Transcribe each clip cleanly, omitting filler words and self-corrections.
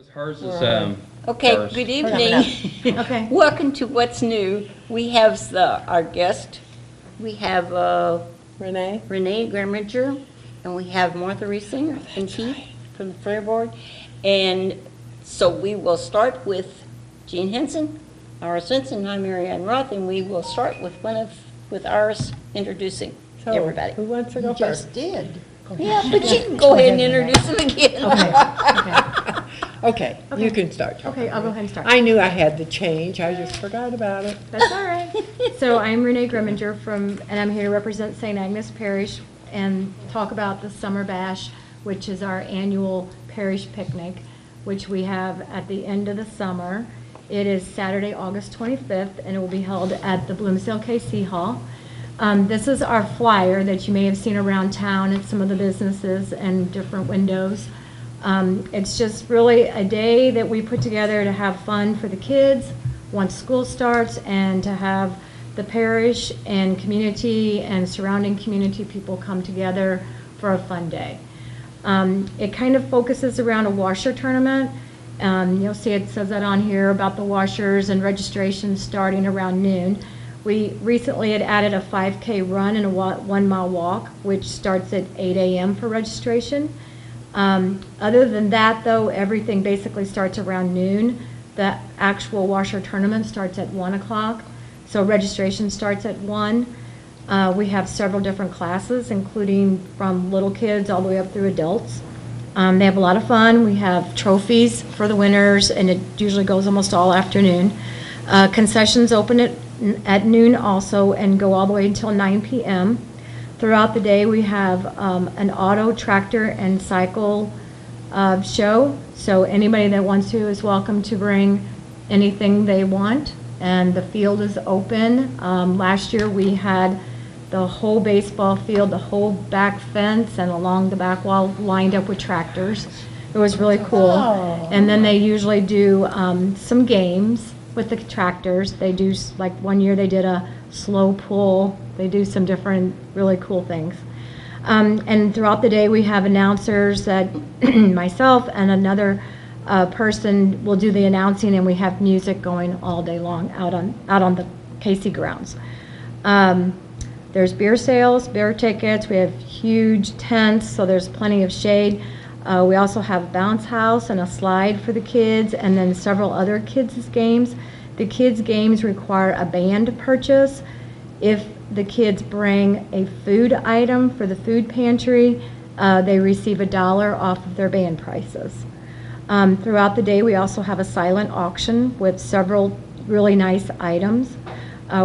Hers is, Okay, Ours. good evening. Okay. Welcome to What's New. We have our guest. We have Renee? Renee Grimminger, and we have Martha Riesing and Keith from the Fair Board. And so we will start with Jean Henson, Iris Vincent, and I'm Mary Ann Roth, and we will start with Iris introducing So, everybody. Who wants to go first? did. Yeah, but you can go ahead and introduce them again. Okay, you can start talking. Okay, I'll go ahead and start. I knew I had the change, I just forgot about it. That's all right. So I'm Renee Grimminger and I'm here to represent St. Agnes Parish and talk about the Summer Bash, which is our annual parish picnic, which we have at the end of the summer. It is Saturday, August 25th, and it will be held at the Bloomsdale KC Hall. This is our flyer that you may have seen around town at some of the businesses and different windows. It's just really a day that we put together to have fun for the kids once school starts, and to have the parish and community and surrounding community people come together for a fun day. It kind of focuses around a washer tournament. You'll see it says that on here about the washers and registration starting around noon. We recently had added a 5K run and a 1 mile walk, which starts at 8 a.m. for registration. Other than that, though, everything basically starts around noon. The actual washer tournament starts at 1 o'clock, so registration starts at 1. We have several different classes, including from little kids all the way up through adults. They have a lot of fun. We have trophies for the winners, and it usually goes almost all afternoon. Concessions open at noon also and go all the way until 9 p.m. Throughout the day, we have an auto, tractor, and cycle show. So anybody that wants to is welcome to bring anything they want. And the field is open. Last year, we had the whole baseball field, the whole back fence, and along the back wall lined up with tractors. It was really cool. Oh. And then they usually do some games with the tractors. They do, like one year they did a slow pull. They do some different really cool things. And throughout the day we have announcers that myself and another person will do the announcing, and we have music going all day long out on the KC grounds. There's beer sales, beer tickets. We have huge tents, so there's plenty of shade. We also have a bounce house and a slide for the kids, and then several other kids' games. The kids' games require a band purchase. If the kids bring a food item for the food pantry, they receive $1 off of their band prices. Throughout the day, we also have a silent auction with several really nice items.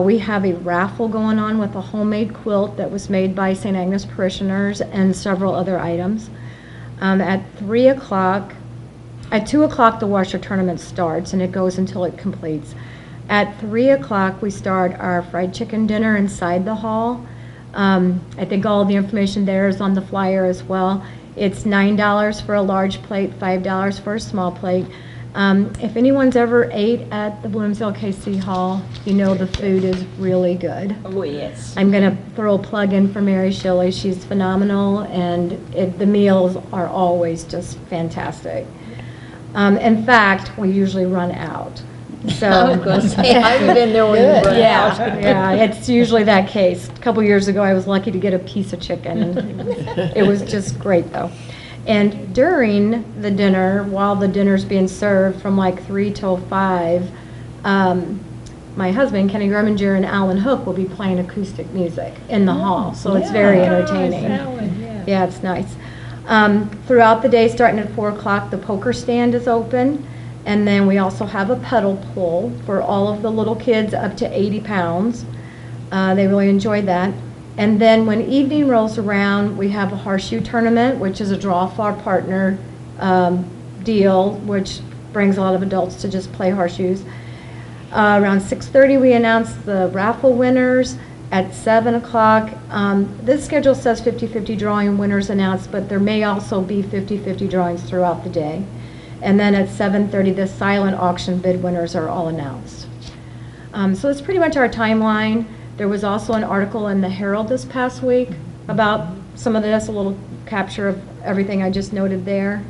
We have a raffle going on with a homemade quilt that was made by St. Agnes parishioners and several other items. At 2 o'clock the washer tournament starts, and it goes until it completes. At 3 o'clock we start our fried chicken dinner inside the hall. I think all the information there is on the flyer as well. It's $9 for a large plate, $5 for a small plate. If anyone's ever ate at the Bloomsdale KC Hall, you know the food is really good. Oh, yes. I'm going to throw a plug in for Mary Shilley. She's phenomenal, and the meals are always just fantastic. In fact, we usually run out. So I was going to say, I haven't been there when you run out. yeah, it's usually that case. A couple years ago, I was lucky to get a piece of chicken. It was just great, though. And during the dinner, while the dinner's being served from like 3 till 5, my husband, Kenny Grimminger, and Alan Hook will be playing acoustic music in the hall. So it's very entertaining. Yeah, it's nice. Throughout the day, starting at 4 o'clock, the poker stand is open. And then we also have a pedal pull for all of the little kids up to 80 pounds. They really enjoy that. And then when evening rolls around, we have a horseshoe tournament, which is a draw for our partner deal, which brings a lot of adults to just play horseshoes. Around 6:30, we announce the raffle winners. At 7 o'clock, this schedule says 50-50 drawing winners announced, but there may also be 50-50 drawings throughout the day. And then at 7:30, the silent auction bid winners are all announced. So that's pretty much our timeline. There was also an article in the Herald this past week about some of this, a little capture of everything I just noted there.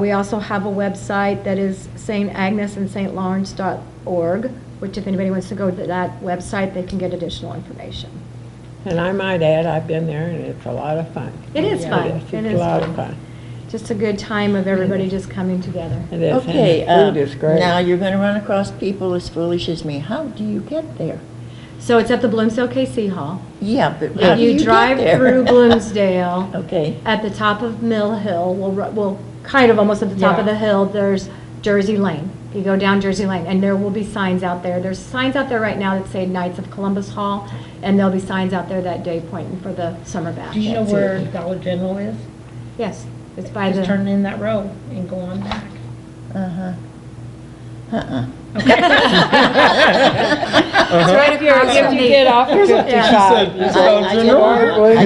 We also have a website that is St. Agnes and St. Lawrence.org, which if anybody wants to go to that website, they can get additional information. And I might add, I've been there, and it's a lot of fun. It is Yeah, fun. It's It a is lot fun. of fun. Just a good time of everybody just coming together. It is. Okay, And the food is great. now you're gonna run across people as foolish as me. How do you get there? So it's at the Bloomsdale KC Hall. Yeah, but how do You you drive get there? through Bloomsdale. Okay, At the top of Mill Hill, well, kind of almost at the top of Yeah. the hill, there's Jersey Lane. You go down Jersey Lane, and there will be signs out there. There's signs out there right now that say Knights of Columbus Hall, and there'll be signs out there that day pointing for the summer bash. Do you know where Dollar General is? Yes, it's by Just the, turn in that road and go on back. it's right across from You get the, off of 55.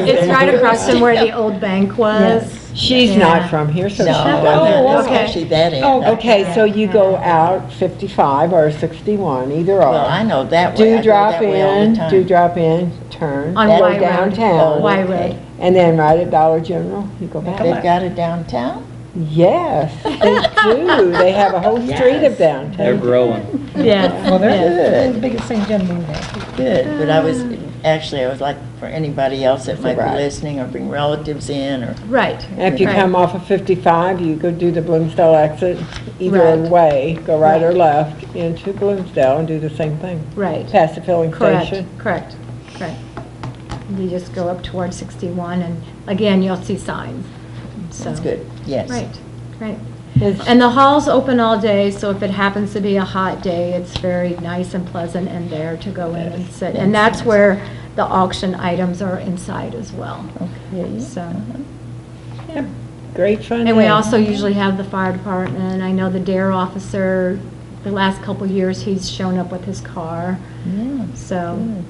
it's right across from where the old bank was. She's Yeah. not from here, so she no, doesn't. that's okay. actually that end. Oh, Okay, so you go out 55 or 61, either or. Well, I know that way. I Do go drop that way all the in, time. do drop in, turn, On go Y Road. downtown. Y okay. Road. And then right at Dollar General, you go back. They've got it downtown? Yes, they do. They have a whole street of They're downtown. growing. Yes, Well, yes. they're the biggest St. Genevieve Day. Good, but I was like, for anybody else that might be Right. listening or bring relatives in or, Right. And if you Right. come off of 55, you go do the Bloomsdale exit, either Right. way, go right or Right. left into Bloomsdale and do the same thing. Right. Past the filling Correct, station. correct. You just go up towards 61, and again, you'll see signs. So that's good, yes. Right, right. It's- And the hall's open all day, so if it happens to be a hot day, it's very nice and pleasant in there to go in and sit. And that's where the auction items are inside as well. Okay. So, Great fun. and we day. also usually have the fire department. I know the DARE officer, the last couple of years, he's shown up with his car. Yeah, So, good.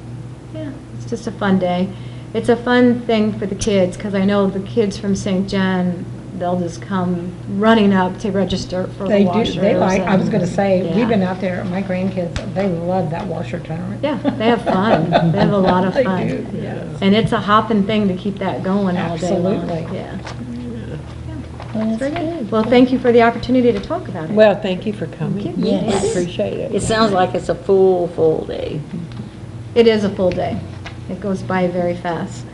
yeah, it's just a fun day. It's a fun thing for the kids, because I know the kids from St. John, they'll just come running up to register for the They do, washers. they like, I was and- gonna say, Yeah. we've been out there, my grandkids, they love that washer tournament. Yeah, they have fun. They have a lot of They fun. do, yes. And it's a hopping thing to keep that going all day long. Absolutely. Yeah. Well, that's good. Well, thank you for the opportunity to talk about it. Well, thank you for coming. Yes. We appreciate it. It sounds like it's a full day. It is a full day. It goes by very fast.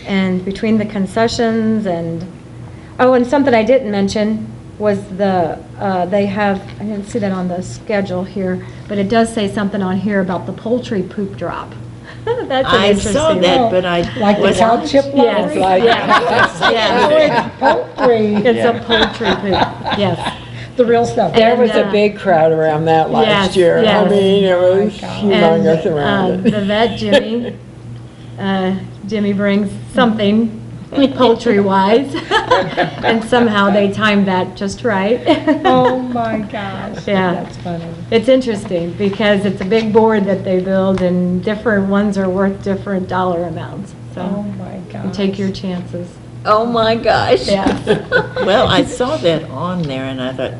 And between the concessions and, oh, and something I didn't mention was they have, I didn't see that on the schedule here, but it does say something on here about the poultry poop drop. That's an I interesting. saw that, but I Like the wasn't. cow chip Yes, lottery? Like- yes, Poultry, it's a poultry poop, yes. the real stuff. There was a And, big crowd around that last yes, year. I yes. mean, it was Oh, my God. humongous around And it. the vet, Jimmy brings something poultry-wise, and somehow they timed that just right. Oh, my gosh. Yeah. That's funny. It's interesting, because it's a big board that they build, and different ones are worth different dollar amounts, Oh, so my you gosh. take your chances. Oh, my gosh. Yeah. Well, I saw that on there and I thought,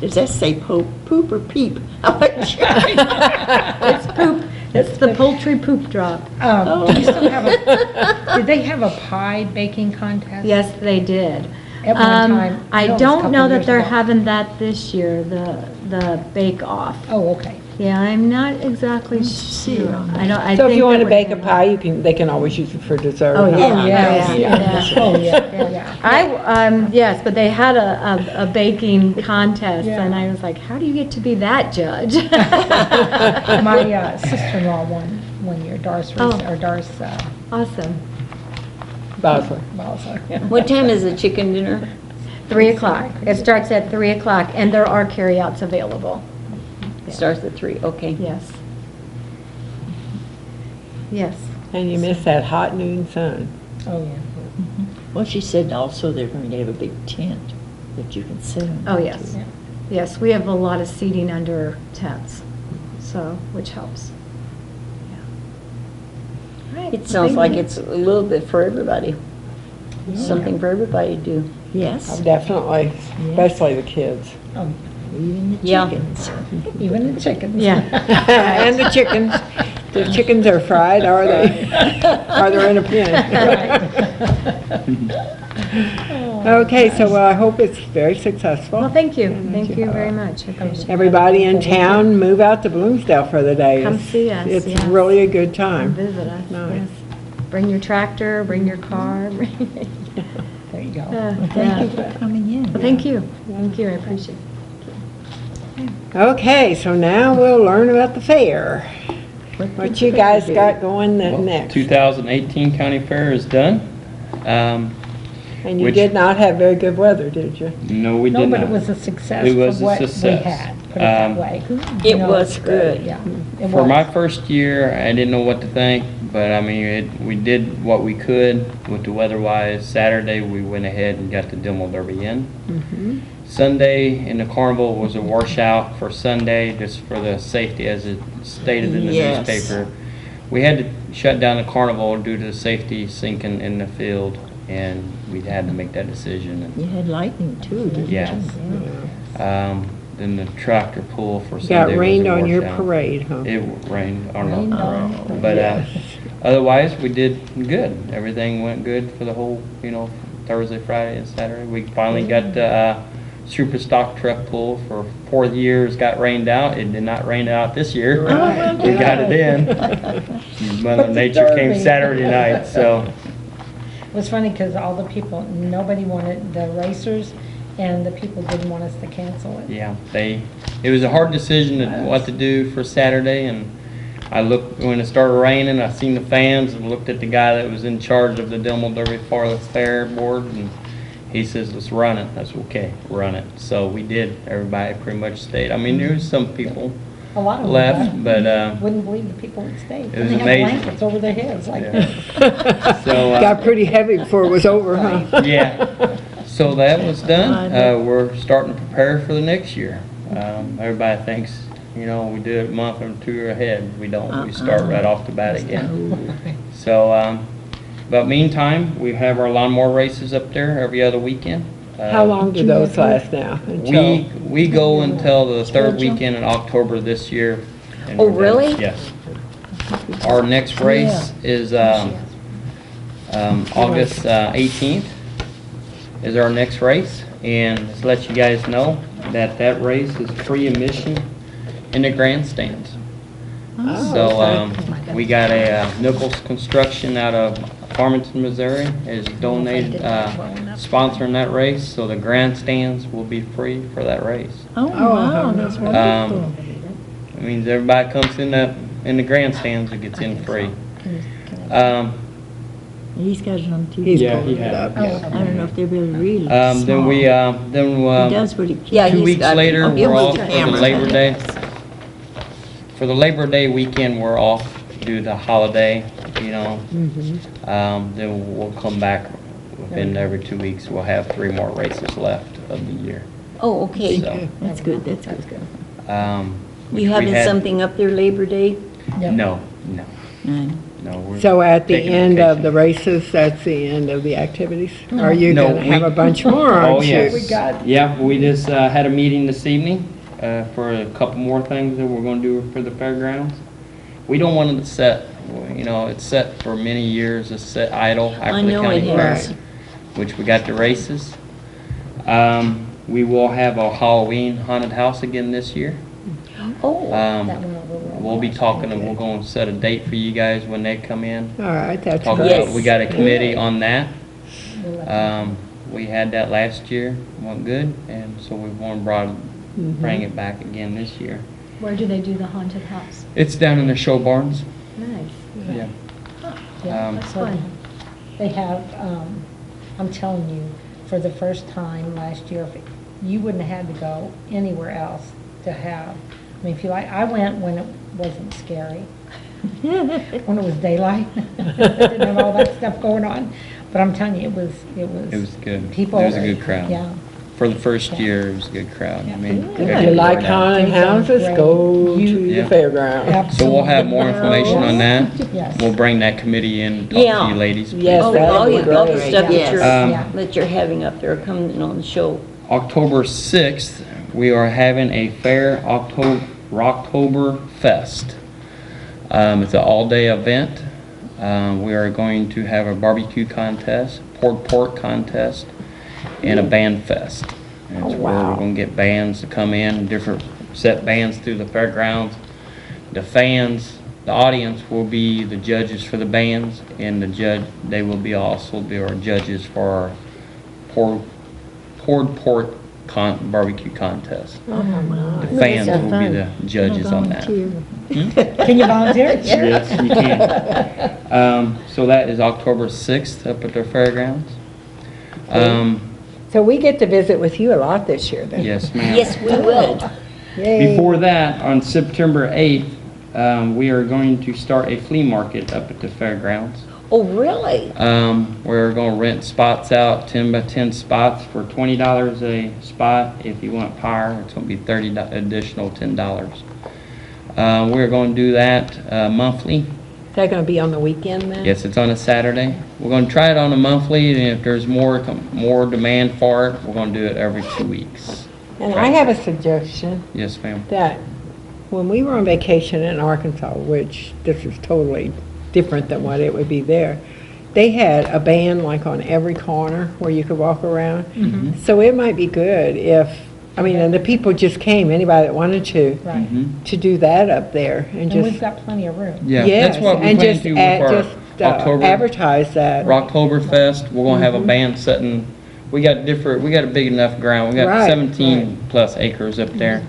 does that say poop or peep? I'm not sure. It's poop, it's the poultry poop drop. Do you still have a, did they have a pie baking contest? Yes, they did. At one time. I it was a don't couple know that years they're ago. having that this year, the bake-off. Oh, okay. Yeah, I'm not exactly sure. I don't, I So if think you want that to bake a we're- pie, they can always use it for dessert. Oh, huh? yeah. Oh, yes. yeah. Oh, yeah, yeah. Yes, but they had a baking contest, Yeah. and I was like, how do you get to be that judge? My sister-in-law won one year, Doris, Oh. Awesome. Bosler. Balsa. What time is the chicken dinner? 3 o'clock. It starts at 3 o'clock, and there are carryouts available. It starts at 3, okay. Yes. Yes. And you miss that hot noon sun. Oh, yeah. Well, she said also they're going to have a big tent that you can sit on. Oh, yes. Yeah. Yes, we have a lot of seating under tents, so, which helps. Yeah. All right, It sounds thank like you. it's a little bit for everybody. Something for everybody to do. Yes, Definitely, especially the kids. Oh, even the Yeah. chickens. even the chickens. Yeah. And the chickens. The chickens are fried, are they? Or they're in a pen? Okay, so well, I hope it's very successful. Well, thank you. Thank you very much. I appreciate it. Everybody in town, move out to Bloomsdale for the day. Come It's- see us, It's yes. really a good Come time. visit us, Nice. yes. Bring your tractor, bring your car. There you go. Thank you for coming in. Thank you. Thank you, I appreciate it. Okay, so now we'll learn about the fair. What you guys got going Well, next? 2018 County Fair is done. And you which- did not have very good weather, did you? No, we No, did but not. it was a success It was for a what we success. had, put it that way. It You know, was good. Yeah. it For was. my first year, I didn't know what to think, but I mean, we did what we could with the weather-wise. Saturday, we went ahead and got the Demo Derby in. Sunday in the carnival was a washout for Sunday, just for the safety as it stated in the Yes. newspaper. We had to shut down the carnival due to safety sinking in the field, and we had to make that decision. You had lightning too, didn't you? Yes. Then the tractor pull for Got Sunday was a rained on your washout. parade, huh? It rained on Rained our on parade. But otherwise, we did good. Everything went good for the whole, Thursday, Friday, and Saturday. We finally got the super stock truck pull for 4 years, got rained out. It did not rain out this year. We got it in. Mother But the Nature came Derby. Saturday night, so. It was funny because all the people, nobody wanted the racers, and the people didn't want us to cancel it. Yeah, it was a hard decision of what to do for Saturday, and I looked, when it started raining, I seen the fans and looked at the guy that was in charge of the Demo Derby Fair board, and he says, let's run it. That's okay, run it. So we did. Everybody pretty much stayed. I mean, there was some people A lot of them left, left. but, Wouldn't believe the people that stayed. It was And they amazing. had blankets over their heads like Yeah. this. so, Got pretty heavy before it was over, huh? yeah. So that was done. We're starting to prepare for the next year. Everybody thinks, we do it a month or two ahead. We don't. We start right off the bat again. So, but meantime, we have our lawnmower races up there every other weekend. How long do those last now? Until- We go until the third weekend in October this year. and Oh, we're done. really? Yes. Our next race is August 18th is our next race. And just to let you guys know that that race is free admission in the grandstands. So we got a Nichols Construction out of Farmington, Missouri is donated, sponsoring that race. So the grandstands will be free for that race. Oh, wow, that's wonderful. It means everybody comes in the grandstands and gets in free. He's got it on TV. He's Yeah, pulling he it had up. it, yeah. I don't know if they'll be able to read it. Then we, He does what he can. Yeah, 2 he's weeks got it. later, Oh, he'll we're move off the for the camera. Labor Day. For the Labor Day weekend, we're off due to the holiday, Then we'll come back within every 2 weeks. We'll have 3 more races left of the year. Oh, okay. So, That's good, that's good. which You we having had- something up there Labor Day? No. Mm. No. We're So at the taking end of vacation. the races, that's the end of the activities? Or are you No, gonna have we- a bunch more, Oh, aren't you? yes. Yeah, we just had a meeting this evening for a couple more things that we're going to do for the fairgrounds. We don't want it to set, it's set for many years, it's set idle I after the know county it fair, has. which we got the races. We will have a Halloween haunted house again this year. Oh, Um, That went over well We'll be last talking, year. and we're going to set a date for you guys when they come in. All right, that's Talk great. about, we got a committee on that. We'll let We had that last year, went good, and so we want to bring it back again this year. Where do they do the haunted house? It's down in the show barns. Nice. Yeah. Yeah, Um, That's so fun. They have, I'm telling you, for the first time last year, you wouldn't have had to go anywhere else to have. I mean, if you like, I went when it wasn't scary, when it was daylight. Didn't have all that stuff going on. But I'm telling you, it was. It was good. People. It was a good crowd. Yeah. For the first year, it was a good crowd. I mean, If everybody you like went out. haunted They've done houses, great. go to You- the Yeah. fairground. So we'll have more information on that. Yes. We'll bring that committee in, talk to Yeah. you ladies. please. Yes, oh, that all would the be other great. stuff Yes. that you're having up there coming on the show. October 6th, we are having a fair October Fest. It's an all-day event. We are going to have a barbecue contest, pulled pork contest and a band fest. And Oh, that's where wow. we're gonna get bands to come in, different set bands through the fairgrounds. The fans, the audience will be the judges for the bands, and they will be also be our judges for our pulled pork barbecue contest. Oh, The fans will be the judges on that. Can you volunteer? Yes, you can. So that is October 6th up at the fairgrounds. So we get to visit with you a lot this year then? Yes, ma'am. Yes, we will. Yay. Before that, on September 8th, we are going to start a flea market up at the fairgrounds. Oh, really? We're going to rent spots out, 10 by 10 spots for $20 a spot. If you want pyre, it's going to be additional $10. We're going to do that monthly. Is that gonna be on the weekend then? Yes, it's on a Saturday. We're going to try it on a monthly, and if there's more demand for it, we're going to do it every 2 weeks. And I have a suggestion Yes, ma'am. that when we were on vacation in Arkansas, which this is totally different than what it would be there, they had a band like on every corner where you could walk around. So it might be good if, I mean, and the people just came, anybody that wanted Right. to do that up there and And we've just, got plenty of room. Yeah, yes, that's what we and plan just to do with our October. advertise that. Rocktoberfest, we're gonna have a band setting, we got a big enough ground, we got Right, 17 plus acres up there.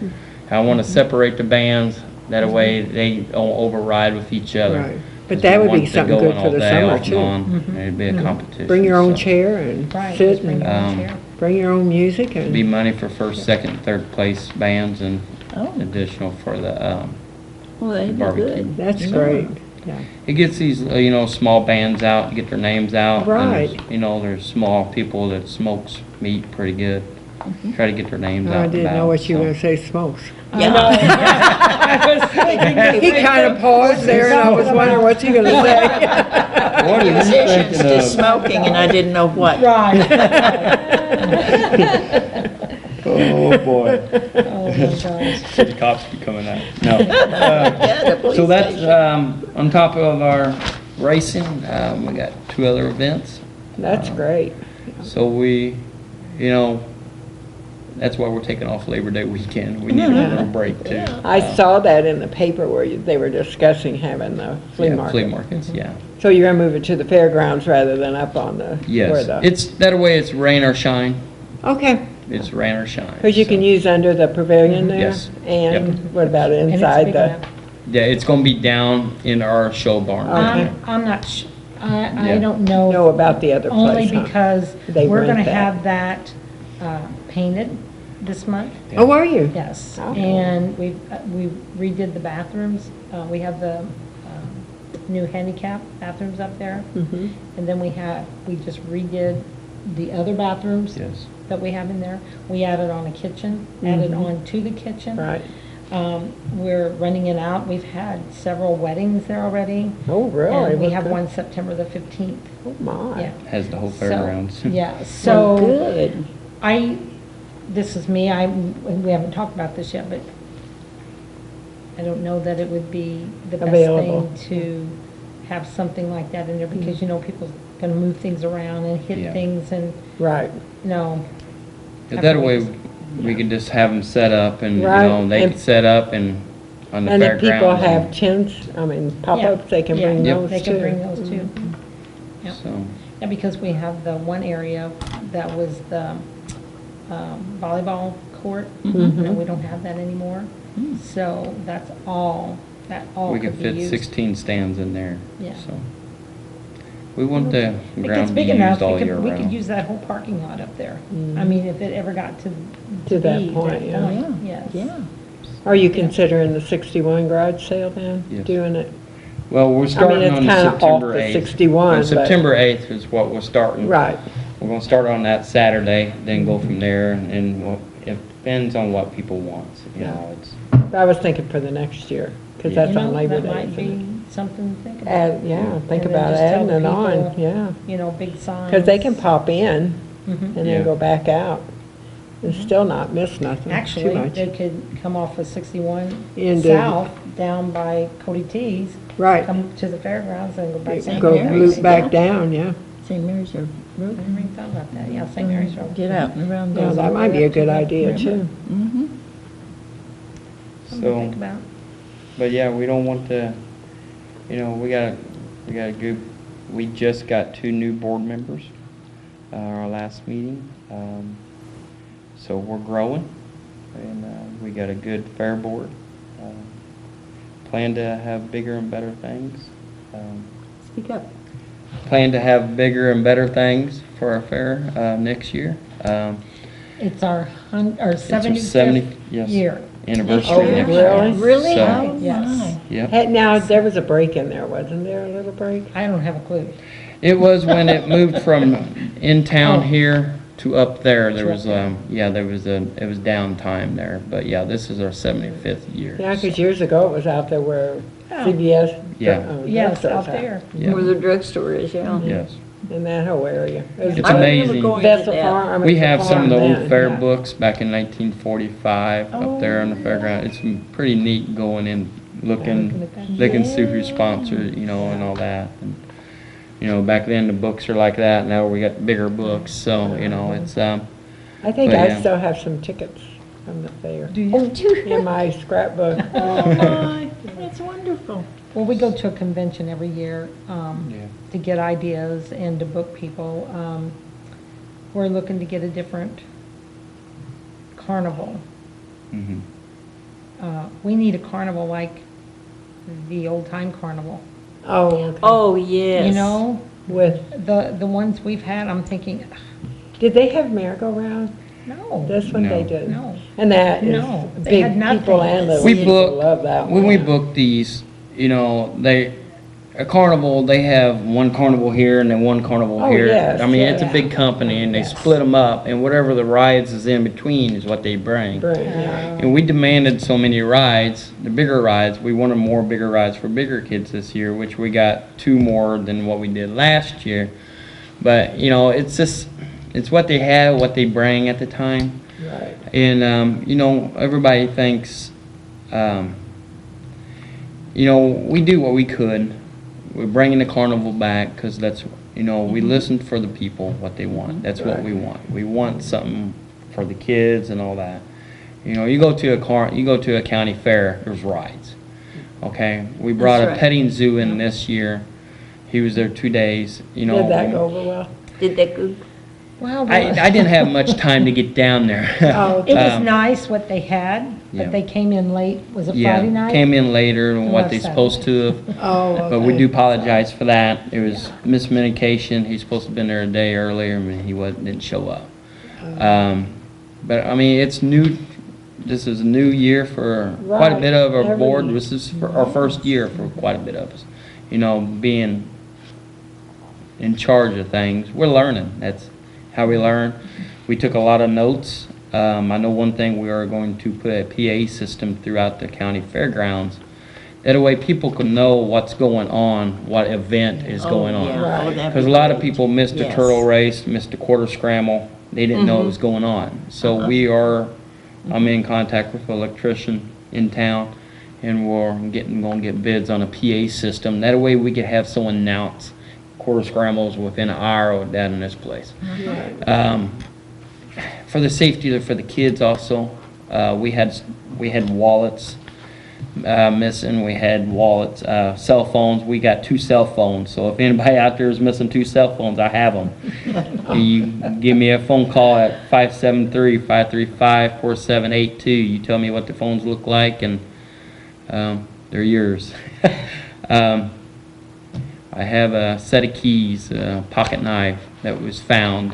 I wanna separate the bands, that way they don't override with each other. Right. But 'Cause that we would be want to something go good in for all the day, summer off and too. on, and it'd be a competition. Bring your own so. chair and Right, sit just bring and your own Um, chair. bring your own music Be and, money for first, second, third place bands and Oh. additional for the, Well, that'd be Barbecue. good. that's great. Yeah. it gets these, small bands out, get their names out. and Right. there's small people that smokes meat pretty good. Try to get their names out. I and didn't know about, what you were so. gonna say, smokes. Yeah. He kind of paused there and I was wondering what's he gonna say. What are you Musicians thinking to of? smoking, and I didn't know what. Right. Oh, boy. Oh, my gosh. The cops be coming out. No. Yeah, the police So that's, station. on top of our racing, we got 2 other events. That's great. So that's why we're taking off Labor Day weekend. We need a Yeah. little break too. I saw that in the paper where they were discussing having the flea Yeah, market. flea markets, yeah. So you're gonna move it to the fairgrounds rather than up on the, where Yes, the, it's, that way it's rain or shine. okay, It's rain or shine. because you can so. use under the pavilion there? Yes. And what about And it's inside big the? enough. Yeah, it's gonna be down in our show barn. Okay. I'm not I Yeah. don't know. Know about the other Only place, huh? because They we're rent gonna that. have that painted this month. Oh, are you? Yes, Okay. and we redid the bathrooms. We have the new handicap bathrooms up there. Mhm. And then we just redid the other bathrooms Yes. that we have in there. We added on a kitchen, added on to the kitchen. Right. We're renting it out. We've had several weddings there already. Oh, really? And we What have good. one September the 15th. Oh, my. Yeah. Has the whole So, fairgrounds. Yeah, Well, so good. this is me, we haven't talked about this yet, but I don't know that it would be the best Available. thing to have something like that in there because, people gonna move things around and hit Yeah. things and, Right. That way, we could just have them set up and, Right, they and- could set up and on the And if fairgrounds. people have and- tents, I mean, pop-ups, they can Yeah, bring Yep. those too. They can bring those too. Yep. So, Yeah, because we have the one area that was the volleyball court, and we don't have that anymore. So that all we could could be fit used. 16 stands in there. Yeah. So, we want the If it gets ground to be big enough, used all year we could round. use that whole parking lot up there. I mean, if it ever got to that be point, yeah. point, yes. Yeah. Are you considering the 61 garage sale then? Yes. Doing it? Well, we're starting it's on kinda off September the 8th. 61, Well, but- September 8th is what we're starting. Right. We're gonna start on that Saturday, then go from there, and it depends on what people want, Yeah. it's. I was thinking for the next year, because Yeah. that's on Labor Day. That might isn't it? be something to think about. Yeah, think And then about just tell adding the it on, people, yeah. Big signs. Because they can pop in Mhm. and Yeah. then go back out and still not miss nothing too Actually, much. they could come off of 61 Into- south, down by Cody T's, Right. come to the fairgrounds and go back. St. Go Mary's, loop back yeah. down, yeah. St. Mary's are I never even thought about that. Yeah, St. Mary's Road. Get out and around Yeah, those. that might be a good idea too. Mm-hmm. Something to So, think about. but yeah, we don't want to, we got a good, we just got 2 new board members, our last meeting. So we're growing, and we got a good fair board. Plan to have bigger and better things. Speak up. Plan to have bigger and better things for our fair next year. It's our It's our 75th yes, year. anniversary Oh, next really? year. Really? So, Oh, Yes. my. yep. Hey, now, there was a break in there, wasn't there, a little break? I don't have a clue. It was when it moved from in town Oh. here to up there. There To was, up there. it was downtime there. But yeah, this is our 75th year. Yeah, because years ago it was out there where CVS. Yeah. Yes, drugstores out at, there. Yeah. Where the drugstore is, yeah. Yes. In that whole area. It was It's I remember amazing. going to Vessel that. Farm. I mean, We it's a have some of the farm old then, fair yeah. books back in 1945 up there on the fairground. It's pretty neat going in, looking see who's sponsored, and all that. And, back then the books are like that. Now we got bigger books, so it's I think But I yeah. still have some tickets from the fair Do you? in my scrapbook. Oh, my, that's wonderful. Well, we go to a convention every year Yeah. to get ideas and to book people. We're looking to get a different carnival. mhm. We need a carnival like the old-time carnival. Oh, okay. Oh, yes. You know, With, the ones we've had, I'm thinking, did they have merry-go-round? no, That's what they No. did. no. And that is No, they big had nothing. people and little We people book love that when one. we book these. A carnival. They have one carnival here and then one carnival Oh, here. yes, I mean, yeah. it's a big company, and they Yes. split them up, and whatever the rides is in between is what they bring. Bring, yeah. And we demanded so many rides, the bigger rides. We wanted more bigger rides for bigger kids this year, which we got 2 more than what we did last year. But it's just what they have, what they bring at the time. Right. And, everybody thinks, we do what we could. We're bringing the carnival back because that's, we listened for the people, what they want. That's what we want. We want something for the kids and all that. You go to a county fair, there's rides. Okay? We brought That's a right. petting zoo in this year. He was there 2 days, Did that go over well? Did that go? Well, I didn't have much time to get down there. Oh, it was Um, nice what they had, yeah. but they came in late. Was it Yeah, Friday night? came in later than It what was they Saturday. supposed to have. Oh, But we okay. do apologize for that. It was miscommunication. He's supposed to have been there a day earlier, and he didn't show up. But I mean, it's new. This is a new year for quite a bit of our Right. board. This is for our first year for quite a bit of us. Being in charge of things. We're learning. That's how we learn. We took a lot of notes. I know one thing, we are going to put a PA system throughout the county fairgrounds. That way people can know what's going on, what event is going on. Right. Because a lot of people missed the Yes. turtle race, missed the quarter scramble. They didn't know it was going on. So I'm in contact with an electrician in town, and we're going to get bids on a PA system. That way we could have someone announce quarter scrambles within an hour of that in this place. For the safety for the kids also, we had wallets missing. We had wallets, cell phones. We got 2 cell phones. So if anybody out there is missing 2 cell phones, I have them. You give me a phone call at 573-535-4782. You tell me what the phones look like, and they're yours. I have a set of keys, a pocket knife that was found.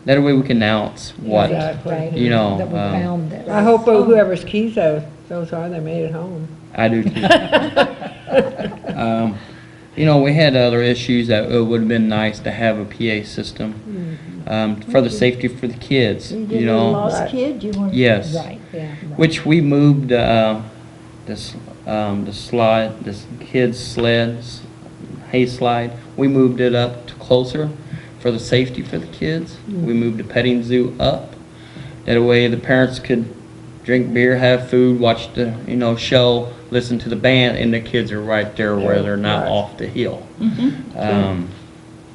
That way we can announce what. Exactly. Right, You know, that we found it. I hope whoever's keys those are, they made it home. I do too. We had other issues that it would have been nice to have a PA system for the safety for the kids. You did a lost Right. kid, you want? Yes. Right, yeah. right. Which we moved the kids' sleds, hay slide. We moved it up to closer for the safety for the kids. We moved the petting zoo up. That way the parents could drink beer, have food, watch the show, listen to the band, and the kids are right there where they're not Right. off the hill.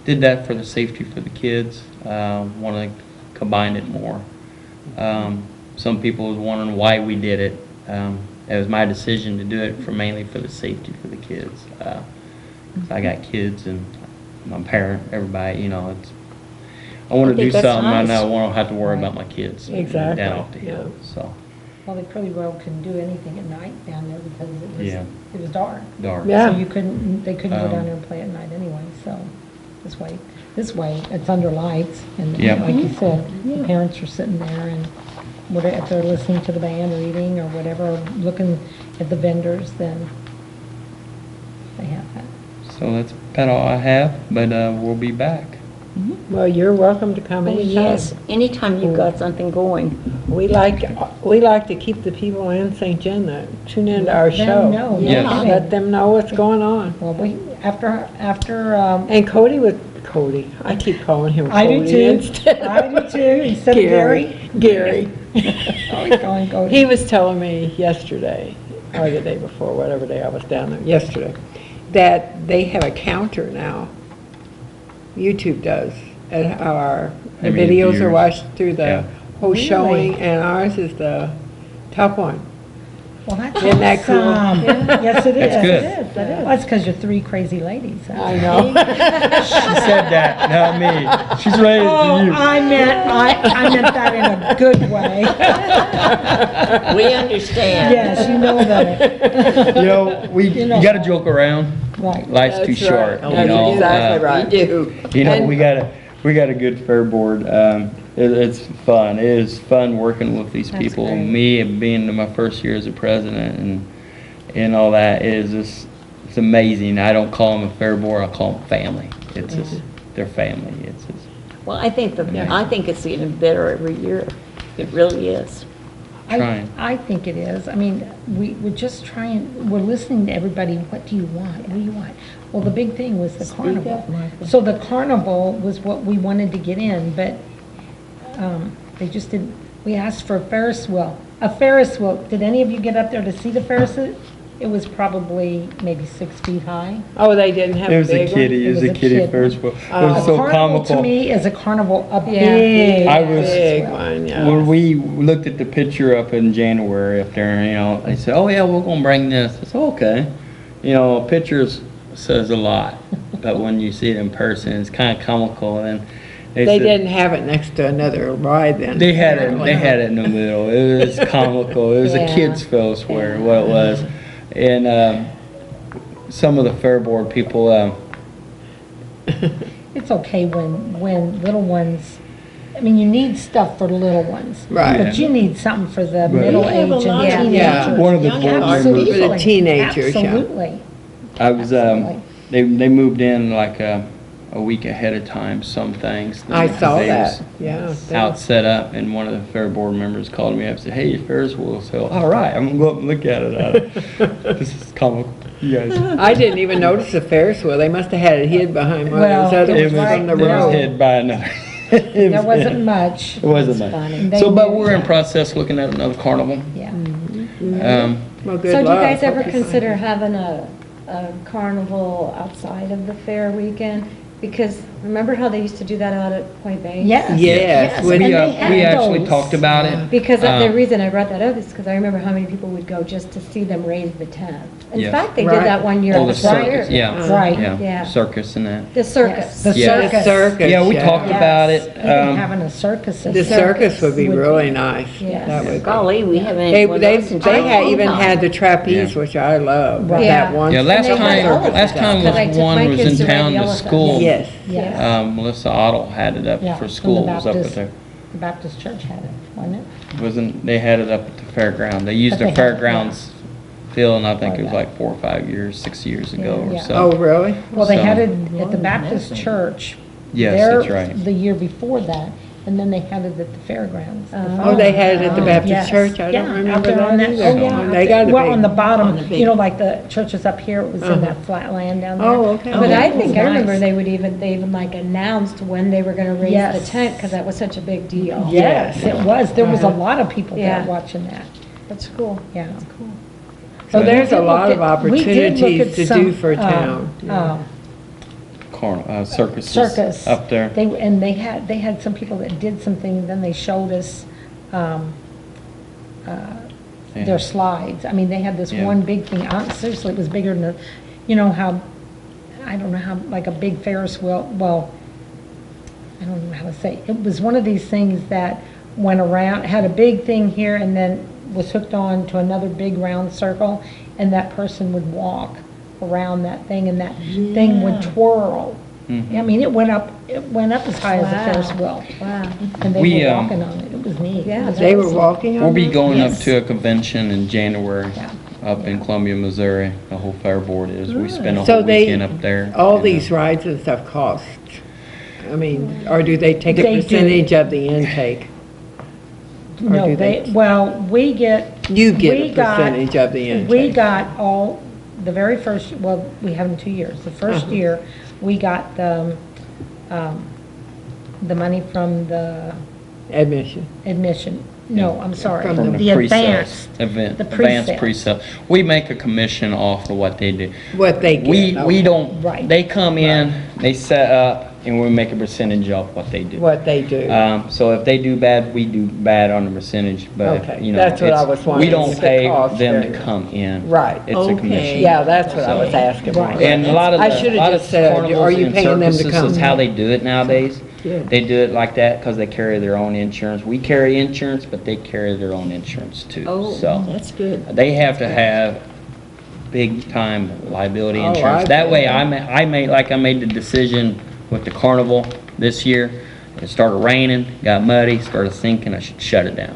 did that for the safety for the kids. Want to combine it more. Some people was wondering why we did it. It was my decision to do it mainly for the safety for the kids. 'Cause I got kids and my parent, everybody, you know, I want to do think that's something and I nice. won't have to worry about my kids Exactly, down off the hill. yeah. So Well, they pretty well couldn't do anything at night down there because Yeah. it was dark. dark. Yeah. So they couldn't go Um, down there and play at night anyway, so this way, it's under lights, and Yeah. like you said, the parents are sitting there and whatever, if they're listening to the band or eating or whatever, or looking at the vendors, then they have that. So that's about all I have, but we'll be back. Well, you're welcome to come Oh, anytime. yes, anytime you've got something going. We like to keep the people in St. John that tune into our Let them show. know, Yes. yeah. Let them know what's going on. Well, after, And Cody, I keep calling him I do Cody too, instead. I do too, instead of Gary. Gary. Always calling Cody. He was telling me yesterday, or the day before, whatever day I was down there, yesterday, that they have a counter now. YouTube does, and the How many videos are viewers? watched through the Yeah. whole Really? showing, and ours is the top one. Well, that's Isn't that cool? awesome. Yes, it is. That's good. It is, Well, that's because you're three crazy ladies. I know. She said that, not me. She's related Oh, to you. I meant that in a good way. We understand. Yes, you know that. You know, you know. got to joke around. Right. Life's too That's right. short. That's You know, exactly right. We do. You know, And- we got a good fair board. It's fun. It is fun working with these That's people. great. Me being in my first year as a president and all that is just it's amazing. I don't call them a fair board. I call them family. It's just they're family. It's just Well, I think it's getting better every year. It really is. trying. I think it is. I mean, we're just trying, we're listening to everybody, what do you want? What do you want? Well, the big thing was the carnival. So the carnival was what we wanted to get in, but they just didn't, we asked for a Ferris wheel. A Ferris wheel, did any of you get up there to see the Ferris? It was probably maybe 6 feet high. Oh, they didn't have It a was a big one? kitty. It was a kitty kid. first. It was A so carnival to comical. me is a carnival, a Yeah. big. I was- Big one, yeah. When we looked at the picture up in January up there, you know, they said, "Oh yeah, we're gonna bring this." I said, "Okay." You know, pictures says a lot, but when you see it in person, it's kind of comical. And then They said- didn't have it next to another ride then. They had it. They had it in the middle. It was comical. It was Yeah. a kids' fest where what it was, and some of the fair board people. It's okay when little ones, I mean, you need stuff for little ones. Right. But you need something for the Right. middle We have a age lot and of teenagers. Yeah. One of the young board artists. members. For the teenagers, yeah. Absolutely. I was. Absolutely. They moved in like a week ahead of time. Some things. I saw They that, was yeah. Out set up, and one of the fair board members called me up and said, "Hey, Ferris wheel." So, all right, I'm gonna go up and look at it. This is comical. You guys. I didn't even notice the Ferris wheel. They must have had it hid behind one of those Well, other it ones was from the it was road. hid by another. There wasn't much. It wasn't It's much. funny. They So, but knew we're in that. process looking at another carnival. Yeah. Well, good So do you luck. guys Hope ever you find consider it. having a carnival outside of the fair weekend? Because remember how they used to do that out at Point Bay? Yes. Yes, when and We, they we had actually those. talked about it. Because the Um, reason I brought that up is because I remember how many people would go just to see them raise the tent. In Yes. fact, they Right. did that one year Oh, at the the fair. circus, yeah. Right. Yeah, Yeah. circus and that. The circus. The Yeah. circus. The circus. Yeah, we talked Yes. about it. Even having a circus. The circus would be would really nice. Yes. That would be. Golly, we haven't. They, well, they, those in they had town. even had the trapeze, Yeah. which I love. Right. Yeah. That one. Yeah, last And they had time, elephants. last time Because I was took my one was kids in to ride town the to elephant. school. Yes. Yes. Melissa Otto had it up Yeah, for from the schools up at Baptist- the, The Baptist church had it, wasn't it? wasn't, they had it up at the fairground. They used But the they had- fairgrounds field, I think it was Yeah. like 4 or 5 years, 6 years ago or Yeah. so. Oh, really? Well, they had So- it at the Baptist church. Yes, there that's right. The year before that, and then they had it at the fairgrounds. the Oh, Oh, they had it following at the year. Baptist Yes. church? I don't Yeah, remember out there that on either. Oh, yeah. They got a Well, big- on the bottom, on the big- you know, like the churches up here, it was in that flat land down there. Oh, okay. But Oh, I that think, was I remember nice. they even like announced when they were gonna raise the Yes. tent, because that was such a big deal. Yes, it was. There was a Uh-huh. lot of people there Yeah. watching that, That's cool. yeah. So We there's did a lot look of at- we did look opportunities at to some, do for town. um, circuses up there. And they had some people that did something, and then they showed us, Yeah. their slides. I mean, they had this Yeah. one big thing, seriously, it was bigger than you know how, I don't know how, like a big Ferris wheel, well, I don't know how to say, it was one of these things that went around, had a big thing here and then was hooked on to another big round circle, and that person would walk around that thing, and that thing would twirl. Mhm. I mean, it went up as high as a Ferris wheel. Wow. And they We, were walking on it, it was neat. Yeah, They were walking on We'll be that? going up Yes. to a convention in January Yeah. up in Columbia, Missouri. The whole fair board is. We spend a So whole they, weekend up there. all and, these rides and stuff cost, I mean, or do they take a They do. percentage of the intake? Or No, do they- well, we get. You get we a got- percentage of the intake. We got all, the very first, well, we have them 2 years. The first Uh-huh. year, we got the money from the Admission. admission. No, I'm sorry, From From the the pre-sales, advance. event, the advanced pre-sales. pre-sale. We make a commission off of what they do. What they get. We okay. don't, Right. they come in, they set up, and we make a percentage off what they do. What they do. So if they do bad, we do bad on the percentage, but, Okay, you know. that's what I it's- was wondering, We don't if it pay costs them to very- come in. Right. It's a Okay. commission. Yeah, that's what I was So- asking. Right. And a lot of I the, should've a lot of just said, carnivals are you and paying them to circuses come? is how they do it nowadays. Yeah. They do it like that because they carry their own insurance. We carry insurance, but they carry their own insurance too. Oh, So that's good. they have to have big time liability Oh, insurance. I That bet. way I made the decision with the carnival this year. It started raining, got muddy, started sinking, I should shut it down.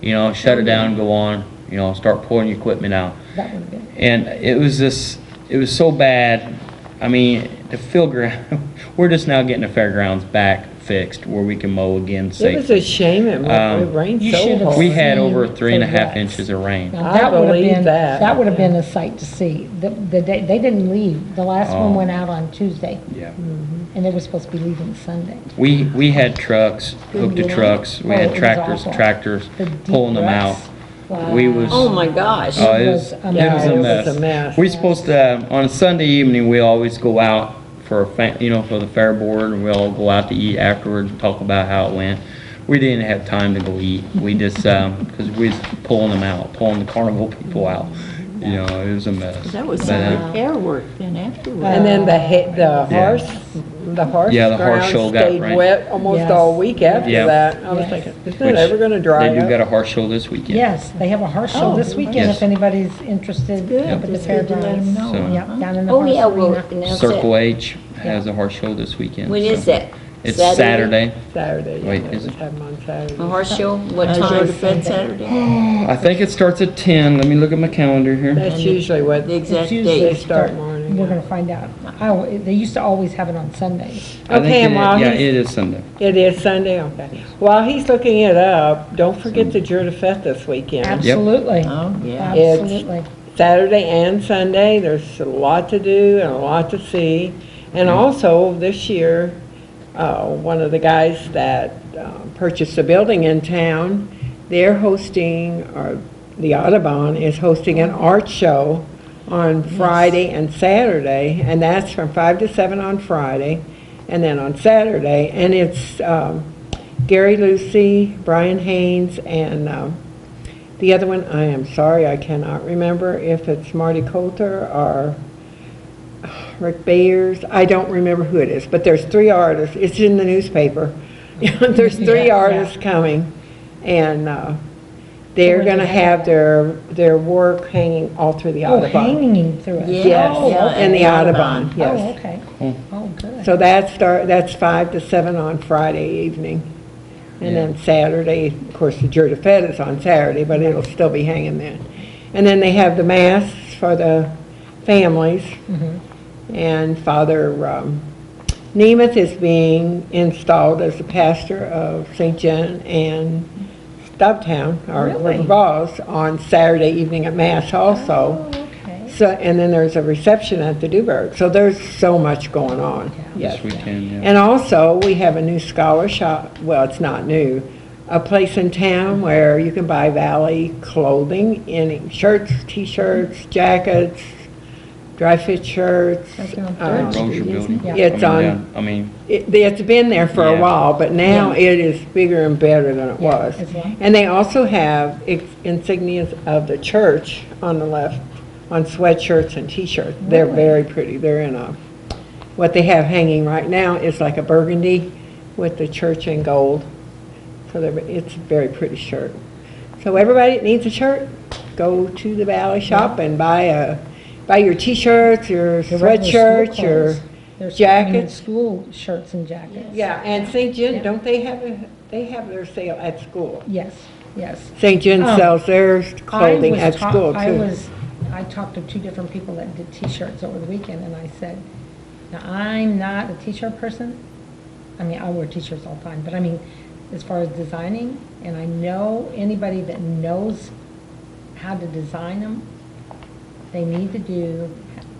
You know, shut it down, go on, you know, start pulling your equipment out. That would have been. And it was so bad. I mean, the field ground, we're just now getting the fairgrounds back fixed where we can mow again It was safely. a shame it rained You so should've hard. We had over seen 3.5 the wrecks. inches of rain. Now, I that would have believe been, that. that would have been a sight to see. The day, they didn't leave. The last one Oh. went out on Tuesday, Yeah. and they were supposed to be leaving Sunday. We had trucks, hooked to Yeah. trucks, we Oh, had it was tractors awful. The deep pulling them out. ruts. We Wow. was. Oh, my gosh. Oh, It it was was, a it mess. was Yeah, a it was mess. a mess. We're supposed to, on a Sunday evening, we always go out for you know, for the fair board, and we all go out to eat afterwards and talk about how it went. We didn't have time to go eat. We just, because we was pulling them out, pulling the carnival people out. You know, it was a mess. That was But, some repair work then afterwards. And then the horse, Yeah, the horse ground show got stayed rained. wet almost Yes. all week after Yeah. that. I was Yes. thinking, isn't Which it ever gonna dry They do got up? a horse show this weekend. Yes, they have a horse show Oh, this weekend, yes. if anybody's interested Good, up at the it's good to let them fairgrounds. know. So- Yep, down in the Oh, horse yeah, we'll arena. announce Circle it. H has a horse show this weekend. When is so- that? It's Saturday. Saturday, yeah, Wait, they is always it? have them on Saturday. A horse show? What Joe time? to Fed Saturday? I think it starts at 10. Let me look at my calendar here. That's And usually what The exact It's usually they date. start morning. We're gonna find out. They used to always have it on Sundays. I think Okay, and while yeah, he's- it is Sunday. It is Sunday, okay. While he's looking it up, don't forget the Jura Fest this weekend. Absolutely. Oh, yeah. Absolutely. Saturday and Sunday, there's a lot to do and a lot to see. And also, this year, one of the guys that purchased a building in town, they're hosting, or the Audubon is hosting an art show on Friday and Saturday, and that's from 5 to 7 on Friday, and then on Saturday, and it's Gary Lucy, Brian Haynes, and the other one, I am sorry, I cannot remember if it's Marty Coulter or Rick Bayers. I don't remember who it is, but there's 3 artists. It's in the newspaper. There's 3 Yeah, artists coming, and they're Where going to they have their work hanging all through the Oh, Audubon. hanging through it. Yes, Oh, yeah, okay. in the the Audubon, Audubon. yes. Oh, okay. Cool. Oh, good. So that's 5 to 7 on Friday evening. And then Saturday, of course, the Jura Fed is on Saturday, but it'll still be hanging then. And then they have the masks for the families. And Father Nemeth is being installed as the pastor of St. John and Stubbtown, or Really? River Falls, on Saturday evening at Mass also. Oh, okay. So, and then there's a reception at the Duberg. So there's so much going on. Yes. This weekend, yeah. And also, we have a new scholarship, well, it's not new, a place in town where you can buy Valley clothing, any shirts, T-shirts, jackets, dry fit shirts. That's on Rozier Street, isn't Building. it? Yeah. It's I mean, on- I mean, It's been there for a Yeah. while, but now Yeah. it is bigger and better than it Yeah, was. it's like- And they also have insignias of the church on the left, on sweatshirts and t-shirts. They're Really? very pretty. They're in what they have hanging right now is like a burgundy with the church in gold. So it's a very pretty shirt. So everybody that needs a shirt, go to the Valley Shop and buy your t-shirts, your The regular school sweatshirts, your clothes. There's, jackets. School shirts and jackets. Yeah, and St. John, Yeah. don't they have their sale at school? Yes, yes. St. John Um, sells their clothing I was at school too. I talked to two different people that did t-shirts over the weekend, and I said, now, I'm not a t-shirt person. I mean, I wear t-shirts all the time, but I mean, as far as designing, and I know anybody that knows how to design them, they need to do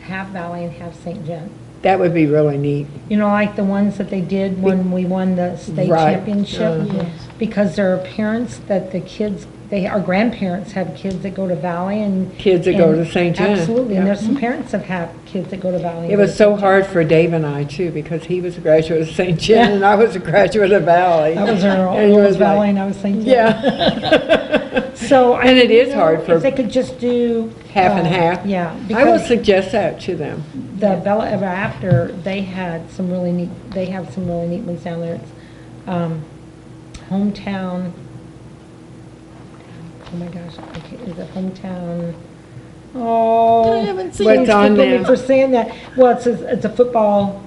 half Valley and half St. John. That would be really neat. You know, like the ones that they did when we won the state Right. championship? Uh-huh. Because there are parents that the kids, our grandparents have kids that go to Valley and. Kids that go and- to St. John. Absolutely, and Yeah. there's some parents that have kids that go to Valley. It and was go to so St. hard John. for Dave and I too, because he was a graduate of St. John Yeah. and I was a graduate of Valley. I was Earl, And it Earl was Valley like- and I was St. John. Yeah. So. And it is you know, hard for- If they could just do. Half and half. Yeah. I will because suggest that to them. the Bella Ever After, they have some really neat ones down there. It's, Hometown, oh my gosh, is it Hometown? Oh. I haven't seen What's please on forgive me there? for saying that. Well, it's a football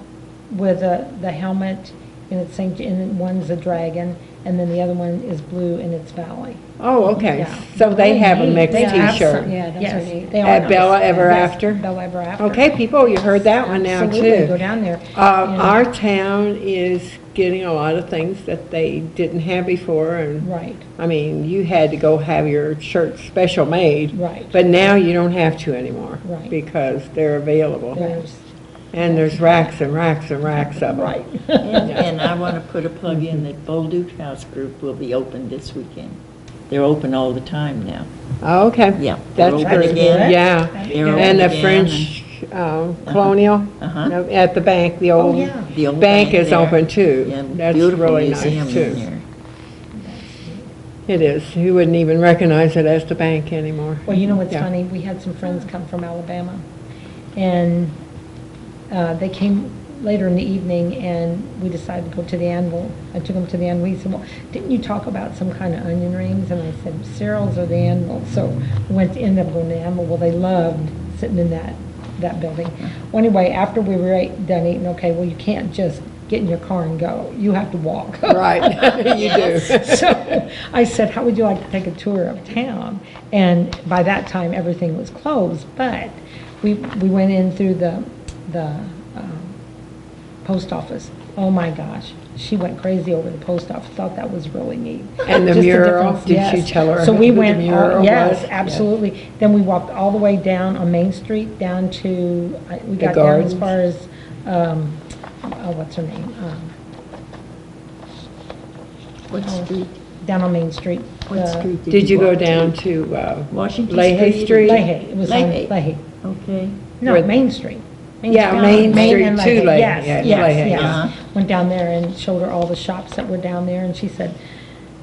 with the helmet, and it's St., and one's a dragon, and then the other one is blue, and it's Valley. Oh, okay. Yeah. So they have a mixed They have t-shirt. some- Yeah, those are Yes, neat. they are At nice. Bella Ever Yes, After? Bella Ever After. Okay, people, you heard that one now Absolutely, too. go down there. And- Our town is getting a lot of things that they didn't have before, and, Right, I mean, you had to go have your shirt special made. right. But now you don't have to anymore. Right. Because they're available. There's, And there's racks and racks and racks of them. right. And I want to put a plug in that Bolduc House Group will be open this weekend. They're open all the time now. Oh, okay. Yeah, they're That's open good. again. Yeah. They're And the open again, French Colonial, Uh-huh. no, at the bank, the Oh, old yeah. The old bank is there. open too. Yeah, That's beautiful really nice museum in too. there. It is. You wouldn't even recognize it as the bank anymore. Well, you know what's Yeah. funny? We had some friends come from Alabama, and they came later in the evening, and we decided to go to the Anvil. I took them to the Anvil. He said, well, didn't you talk about some kind of onion rings? And I said, Cyril's or the Anvil. So we ended up going to the Anvil. Well, they loved sitting in that building. Well, anyway, after we were done eating, okay, well, you can't just get in your car and go. You have to walk. Right, you do. So I said, how would you like to take a tour of town? And by that time, everything was closed, but we went in through the post office. Oh my gosh, she went crazy over the post office, thought that was really neat. And the Just mural, difference, did she yes. tell her So we who the went, mural yes, was? absolutely. Then we walked all the way down on Main Street, down to, we got down as gardens? far as, what's her name? What street? Down on Main Street. What the- street Did you go walk to? down to Washington Leahy Street? Street? Leahy, it was on Leahy. Leahy. Okay. No, Where- Main Street. Yeah, Street. Main Street and to Leahy. Leahy, Yes, yeah, yes, Leahy, yes. yeah. Went down there and showed her all the shops that were down there, and she said,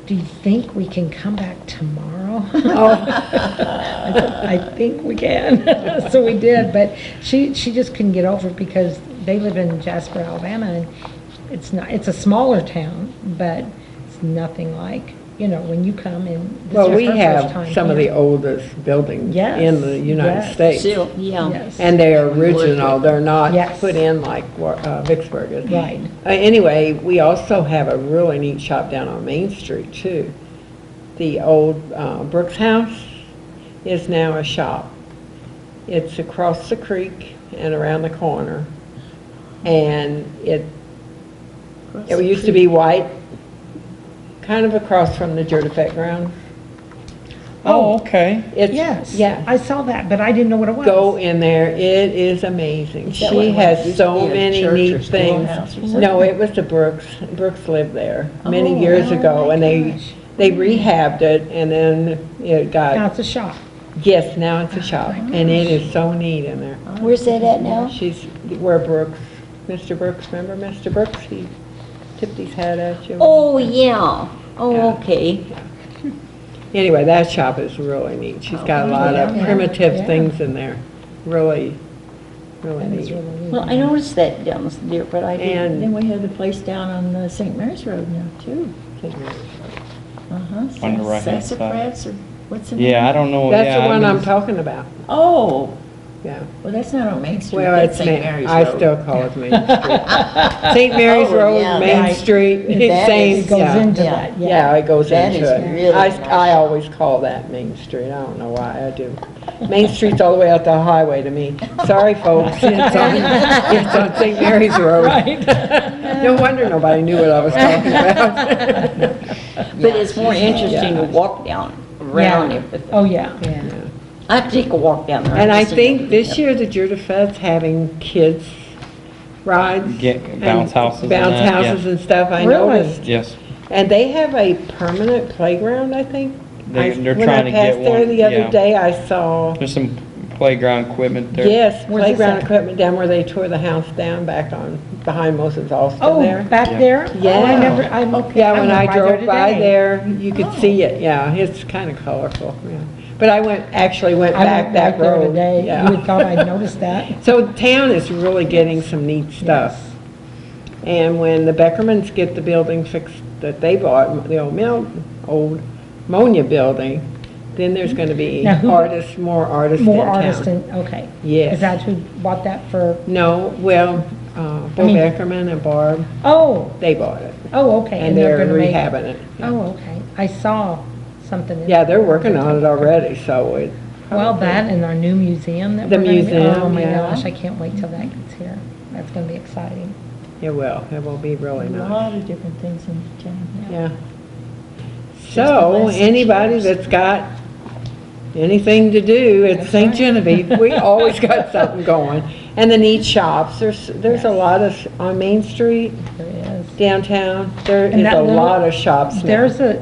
do you think we can come back tomorrow? I said, I think we can. So we did, but she just couldn't get over it because they live in Jasper, Alabama, and it's a smaller town, but it's nothing like, when you come and this Well, is we her first have time some of the here. oldest buildings Yes, in the United yes. States. Still, Yeah. Yes. And they are original, they're not Yes. put in like Vicksburg is. Right. Anyway, we also have a really neat shop down on Main Street too. The old Brooks House is now a shop. It's across the creek and around the corner. And it used to be white, kind of across from the Jurdafet ground. Oh, okay. It's, Yes. Yeah. I saw that, but I didn't know what it was. Go in there, it is amazing. Is that what She it has used so to be, a many church or neat things. schoolhouse or something? No, it was the Brooks. Brooks lived there many Oh, years oh ago, my and gosh. they rehabbed it, and then it Now got, it's a shop. Yes, now it's a shop, and it is so neat in there. Where's that at now? She's, where Brooks, Mr. Brooks, remember Mr. Brooks? He tipped his hat at you. Oh, yeah. Oh, Yeah. okay. Anyway, that shop is really neat. She's got a lot of primitive Yeah. things in there. Really, really That is neat. really neat. Well, I noticed that down there, but I didn't. And Then we have the place down on St. Mary's Road now, too. Uh-huh. On the right-hand side. Sassafras, or what's the name? Yeah, I don't know. that's yeah, the I one mean, I'm talking about, Oh, yeah. well, that's not on Main Street, Well, that's it's St. Main, Mary's I Road. still call it Main Street. St. Mary's Oh, Road, yeah, Main that- Street, that same, is- It goes yeah. into Yeah. that, yeah. Yeah, it goes That into is it. really I, nice. I always call that Main Street. I don't know why I do. Main Street's all the way out the highway to me. Sorry, folks, it's on St. Mary's Road. No wonder nobody knew what I was talking about. But it's more interesting to Yeah. walk down around Yeah. everything. Oh, yeah. I have to take a walk down there. And I just to think look this at year the Judith Fed's having kids rides. Get bounce and houses and Bounce that, yeah. houses and stuff, I Really? noticed. Yes. And they have a permanent playground, I think. They're trying to When I get passed there one, the other yeah. day, I saw, There's some playground equipment there. yes, Where's this playground at? equipment down where they tore the house down back on, behind Moses Alston Oh, there. back Yeah. there? Yeah. Oh, I never, I'm, okay. Yeah, when I went drove by today. there, you could see it, yeah, it's kind of colorful, yeah. But I actually went I back went that back there road. today. You yeah. would thought I'd noticed that. So town is really getting some neat stuff. And when the Beckermans get the building fixed that they bought, the old Monia building, then there's gonna be Now, who- more artists in More town. artists in, okay. Yes. Is that who bought that for, No, well, Bill mean- Beckerman and Barb, oh, they bought it. oh, okay. And they're gonna make- rehabbing it. Oh, okay. I saw something. in- Yeah, they're working on it already, so it. Well, probably- that and our new museum that The we're gonna be. museum, Oh, my yeah. gosh, I can't wait till that gets here. That's gonna be exciting. It will be really A nice, lot of different things in town. yeah. the So, last 6 anybody years. that's got anything to do at St. Genevieve, we always got something going. And the neat shops, there's a lot of, on Main Street, There is. downtown, there And is that a little- lot of shops now. There's a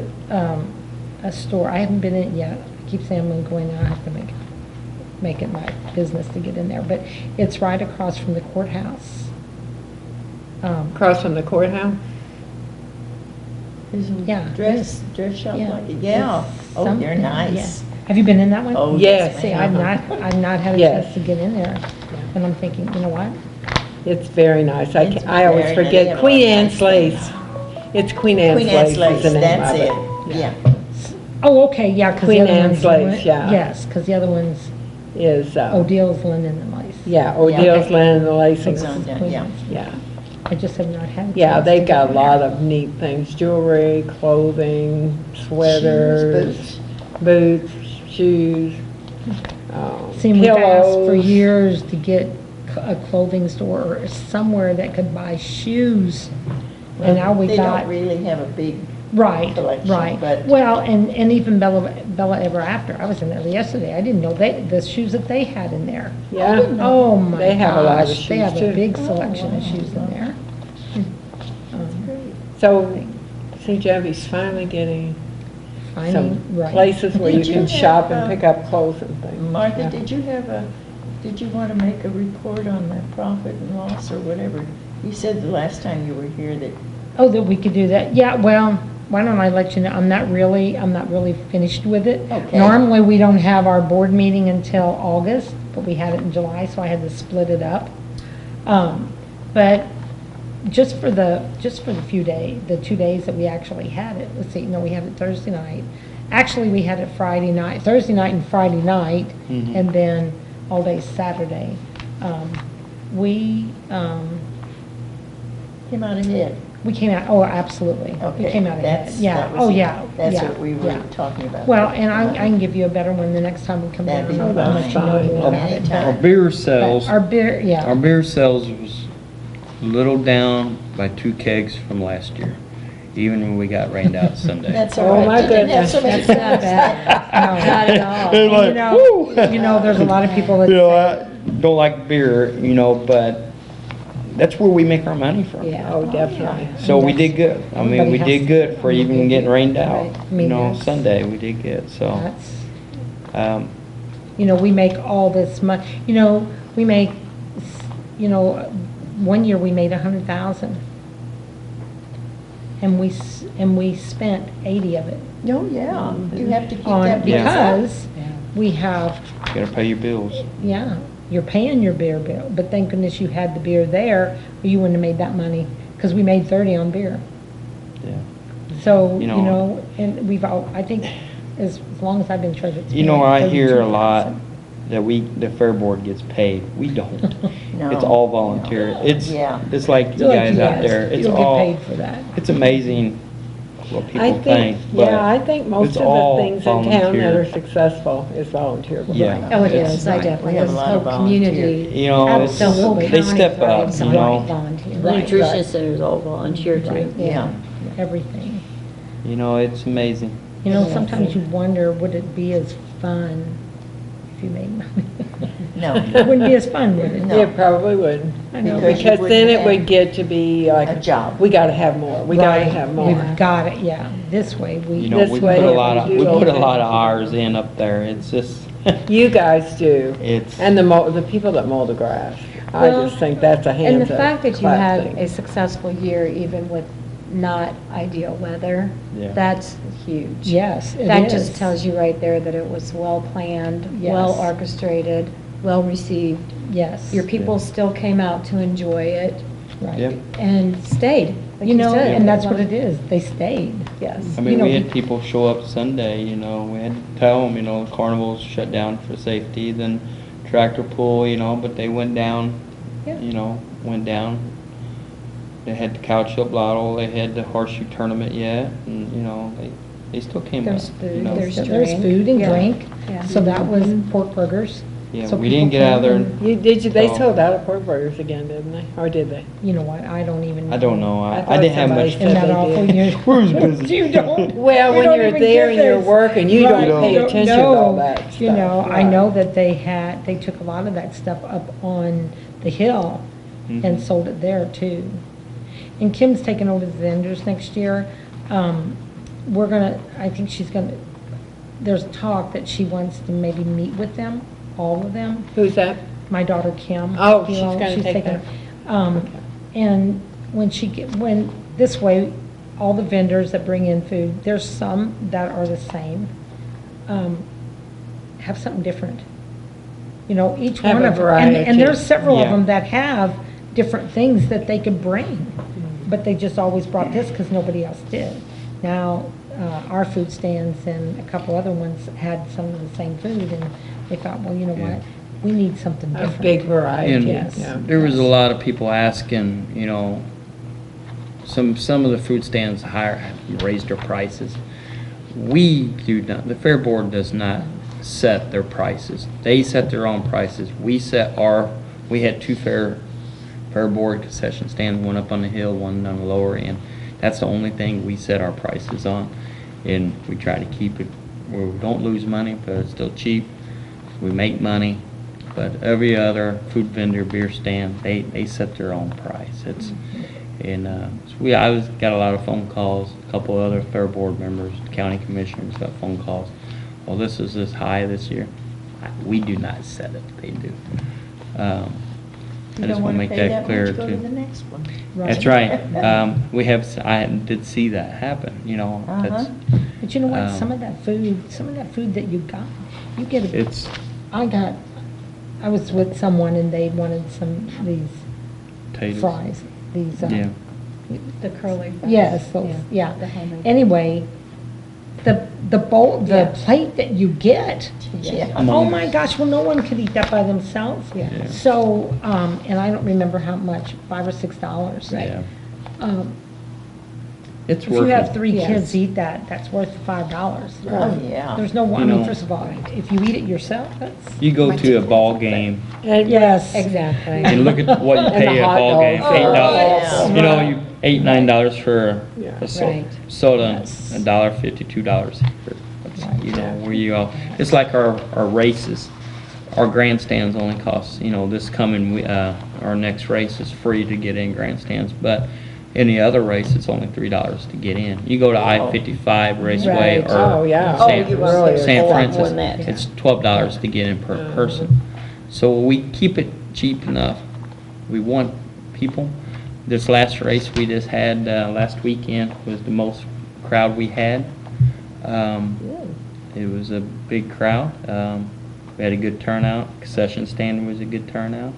store, I haven't been in it yet. I keep saying I'm gonna go in there, I have to make it my business to get in there. But it's right across from the courthouse. Across from the courthouse. There's a Yeah. dress shop Yeah. like it, yeah. It's Oh, they're something, nice. yeah. Have you been in that one? Oh, Yes. yes, See, ma'am. I've not had a Yes. chance to get in there. And I'm thinking, you know what? It's very nice. It's I always very nice. They forget, have a Queen lot of Anne's nice Lace. It's Queen Anne's Queen Lace Anne's is Lace, the name that's of it, it. yeah. Oh, okay, yeah, because the Queen other Anne's one's. Lace, yeah. Yes, because the other one's Is, O'Deill's Linen and Lace. yeah, Odell's okay. Land and the Lacing. It's on there, Queen yeah. Anne's. Yeah. I just have not had a chance. Yeah, to they've get got a in lot there. of neat things, jewelry, clothing, sweaters, boots, shoes, See, we've asked for pillows. years to get a clothing store or somewhere that could buy shoes. And now we They got, don't really have a big, right, collection, right. but- Well, and even Bella Ever After, I was in there yesterday, I didn't know the shoes that they had in there. Yeah, Oh, my gosh. They have a lot of They shoes, have a too. big selection of shoes in there. so St. Genevieve's finally getting Finding, some right. places where you Did you can have, shop and pick up clothes and things. Martha, Yeah. did you want to make a report on the profit and loss or whatever? You said the last time you were here that, Oh, that we could do that? Yeah, well, why don't I let you know, I'm not really finished with it. Okay. Normally, we don't have our board meeting until August, but we had it in July, so I had to split it up. But just for the few days, the 2 days that we actually had it, let's see, no, we had it Thursday night. Actually, we had it Friday night, Thursday night and Friday night, and then all day Saturday. We came out ahead. we came out, oh, absolutely. We Okay, came out ahead, that's- yeah, that was oh, it. yeah. That's yeah, what we were yeah. talking about. Well, and I can give you a better one the next time we come down. That'd be I'll let you know fine. more about it. Anytime. Our beer But sales, Our beer, our yeah, beer sales was a little down by 2 kegs from last year, even when we got rained out Sunday. That's Oh, all right. my You didn't have so many that's not bad. No, not at all. And you know, there's a lot of people that You know, say, I don't like beer, you know, but that's where we make our money from. yeah. Oh, definitely. So we did good. I mean, we Everybody did has- good for even getting rained out. Right. I You mean, know, that's- Sunday, we did good, so. That's, Um, you know, we make all this money, you know, we make, you know, one year we made 100,000. And we spent 80 of it Oh, yeah, you have to keep on, that. because we have, You gotta pay your bills. yeah, you're paying your beer bill, but thank goodness you had the beer there, or you wouldn't have made that money, because we made 30 on beer. Yeah. So, You you know- know, and we've all, I think, as long as I've been treasurer. it's You know, been I hear a 32,000. lot that the fair board gets paid. We don't. No. It's all volunteer. Yeah. It's like you Feel like guys out there. It's You'll all, get paid for that. it's amazing what I people think, think, but. yeah, I think most it's of the all things in town that volunteer. are successful is volunteer work. Yeah. Oh, it It's- is, I right. definitely, We have this a lot whole of volunteer. community. You know, it's, The whole they county step up, thrives you on know. Volunteer, The right, nutrition right, center is all volunteer too. Right. Yeah. everything. You know, it's amazing. You know, sometimes you wonder, would it be as fun if you made money? No. It wouldn't be as fun, would it? No. It probably wouldn't. I know. Because you Because then it wouldn't would have get to be like. a job. We gotta have more, we gotta Right. have more. We've got it, yeah. This way, we. You know, This we way put a it lot of, would we do put a okay. lot of hours in up there. It's just, You guys do. it's, And the people that mow the grass. I Well, just think that's a hands And up. the fact that you clap had thing. a successful year, even with not ideal weather, Yeah. that's huge. Yes, it That is. just tells you right there that it was well-planned, Yes. well-orchestrated, well-received. Yes. Your people still came out to enjoy it Right. yep. and stayed, like You know, said. and that's what it is. They stayed. Yes. I mean, You know, we had people show up Sunday, you know, we had to tell them, you know, the carnival's shut down for safety, then tractor pull, you know, but they went down, Yeah. you know, went down. They had the cow chip lotto, they had the horseshoe tournament yet, and, you know, they still came up, There's you food, know. there's There's drink. food and Yeah. drink. Yeah. So that was pork burgers. Yeah, So we people didn't get out there, came and- They So- sold out of pork burgers again, didn't they? Or did they? You know what? I don't even. I don't know, I I thought didn't have somebody much. said Isn't that they awful? did. You- Where's business? You don't. Well, We when don't you're even there get and you're this. working, you Right, don't pay you attention to all know. that stuff. You know, I Right. know that they took a lot of that stuff up on the hill and Mhm. sold it there too. And Kim's taking over the vendors next year. I think she's gonna, there's talk that she wants to maybe meet with them, all of them. Who's that? My daughter Kim. Oh, you she's know, gonna take taking- that. And when this way, all the vendors that bring in food, there's some that are the same, have something different. You know, each Have one a of them. variety. And there's several of Yeah. them that have different things that they could bring, but they just always brought this because nobody else did. Now, our food stands and a couple other ones had some of the same food, and they thought, well, you know Yeah. what? We need something A different. big variety, And Yes. yeah. there was a lot of people asking, you know, some of the food stands raised their prices. We do not, the Fair Board does not set their prices. They set their own prices. We had two Fair Board concession stands, one up on the hill, one on the lower end. That's the only thing we set our prices on. And we try to keep it where we don't lose money, but it's still cheap. We make money. But every other food vendor, beer stand, they set their own price. It's, and I got a lot of phone calls. A couple of other Fair Board members, county commissioners got phone calls. Well, this is this high this year. We do not set it. They do. I just want to make that clear Go to the too. next one. That's right. I did see that happen. You know, that's But you know what, Um, some of that food that you got, you get, it's I was with someone and they wanted these potatoes. fries, these, Yeah. The curly fries. yes, those, The yeah. homemade. Anyway, the bowl, the Yeah. plate that you get, Yeah. oh my gosh, well, no one could eat that by themselves. Yeah. Yeah. So, and I don't remember how much, $5 or $6. Yeah. Um, It's If you have working. 3 Yes. kids eat that, that's worth $5. Oh, yeah. There's no, I You mean, know- first of all, if you eat it yourself, that's. You go to a ball game And Yes. Exactly. and look at what you And pay the at a hot ball game. dogs. $8. Oh, You know, right. you $8-9 for Yeah. a Right. soda, Yes. $1.50, $2 here. That's, you know, where you go. It's like our races. Our grandstands only cost, you know, this coming, our next race is free to get in grandstands, but Any other race, it's only $3 to get in. You go to I-55 Raceway Right. Oh, or yeah. San, Oh, you want Really, to San a lot more Francisco, than that. it's $12 to get in per person. So we keep it cheap enough. We want people. This last race we just had last weekend was the most crowd we had. It was a big crowd. We had a good turnout. Concession stand was a good turnout.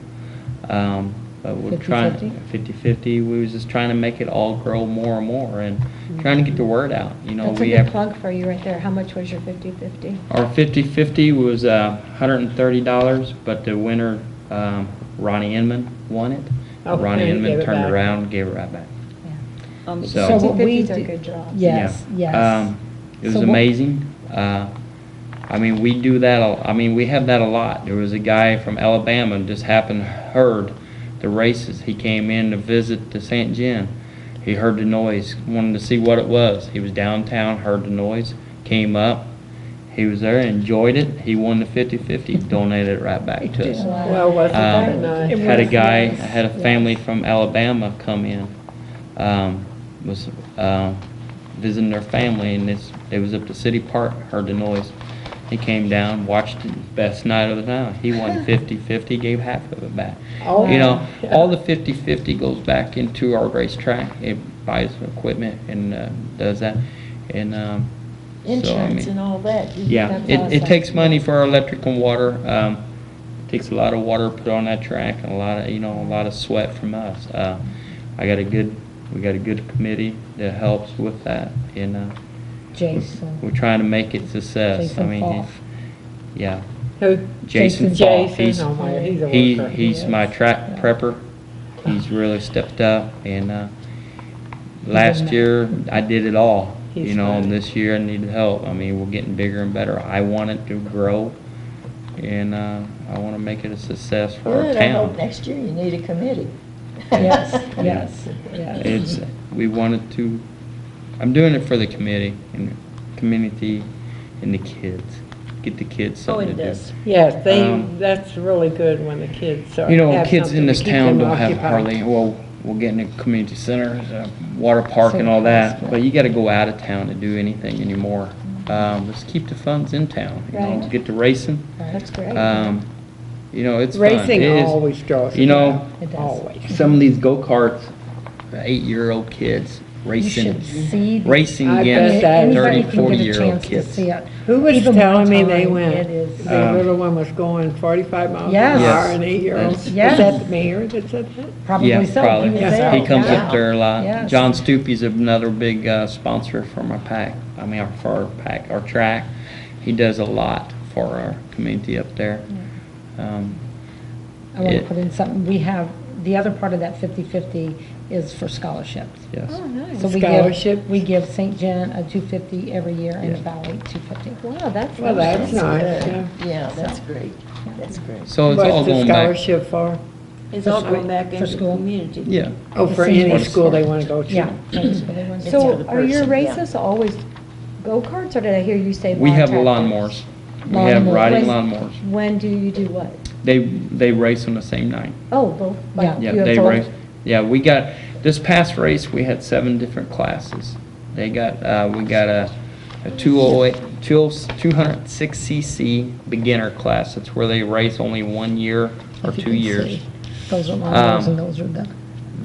But we're trying 50-50. We was just trying to make it all grow more and more, and trying to get the word out. You know, That's a we good have plug for you right there. How much was your 50/50? our 50-50 was $130, but the winner, Ronnie Inman, won it. Oh, Ronnie and gave Inman it turned back. around and gave it right back. Um, So- So what we 50/50s are do- good draws. Yes, Yeah. yes. It was So what- amazing. I mean, we do that, I mean, we have that a lot. There was a guy from Alabama just heard the races. He came in to visit the St. John. He heard the noise, wanted to see what it was. He was downtown, heard the noise, came up. He was there, enjoyed it. He won the 50-50, donated it right back to us. Well, wasn't that Um, nice? Had a was guy, nice, had a family from Alabama come in, was visiting their family, and they was up to City Park, heard the noise. He came down, watched it, best night of the night. He won 50-50, gave half of it back. Oh, You know, yeah. all the 50-50 goes back into our racetrack. It buys equipment and does that, and so, I Insurance mean, and all that. yeah, That's it awesome. takes money for our electric and water. It takes a lot of water put on that track and a lot of, a lot of sweat from us. We got a good committee that helps with that, and Jason. we're trying to make it success. I Jason mean, Falk. yeah, Who? Jason Jason. Falk. Jason, oh my, he's a worker. He's my track prepper. He's really stepped up, and last year I did it all. He's And funny. this year I needed help. I mean, we're getting bigger and better. I want it to grow, and I want to make it a success for our Good, I hope town. next year you need a committee. Yes, yes, yes. We wanted to, I'm doing it for the committee and the community and the kids. Get the kids Oh, something it to do. does. Yes, Um, that's really good when the kids are. Kids in something this to keep town them don't have occupied. hardly, well, we're getting a community center, water park and all that, but you gotta go out of town to do anything anymore. Let's keep the funds in town, Right. get to racing. That's great. It's fun. Racing It is. always draws. You a know, crowd, It does. Always. some of these go-karts, 8-year-old kids You racing, should see. racing I bet against that is- 30, Anybody can get a 40-year-old chance to kids. see it. Who was Even telling me one they time, went, it is- the little one was going 45 miles an Yes. hour, an 8-year-old? Yes. Was Yes. that the mayor that said that? Probably Yeah, so. probably. He was Yes. there. He comes Yeah. up there a lot. Yes. John Stoopy's another big sponsor for my pack. I mean, for our pack, our track. He does a lot for our community up there. I want to It- put in something, we have, the other part of that 50/50 is for scholarships. Yes. Oh, nice. So Scholarship? we give St. John a 250 every year and the Yeah. Valley 250. Wow, that's Well, that's awesome. nice, Good. yeah. Yeah, that's great. That's great. So it's all What's the going back. scholarship for? It's For all school- going back for into the school. community. Yeah. Oh, for It's in any the- school they want to go to? Yeah. that's what they want. It's for So the are your person, yeah. races always go-karts, or did I hear you say We lawn have tractors? lawnmowers. We have Lawnmowers. riding When- lawnmowers. When do you do what? They race on the same night. Oh, both? Yeah. Yeah, You have they both? race. Yeah, we got, this past race, we had 7 different classes. We got a 206 cc beginner class. That's where they race only 1 year or If you 2 can years. see. Those are lawnmowers Um, and those are the,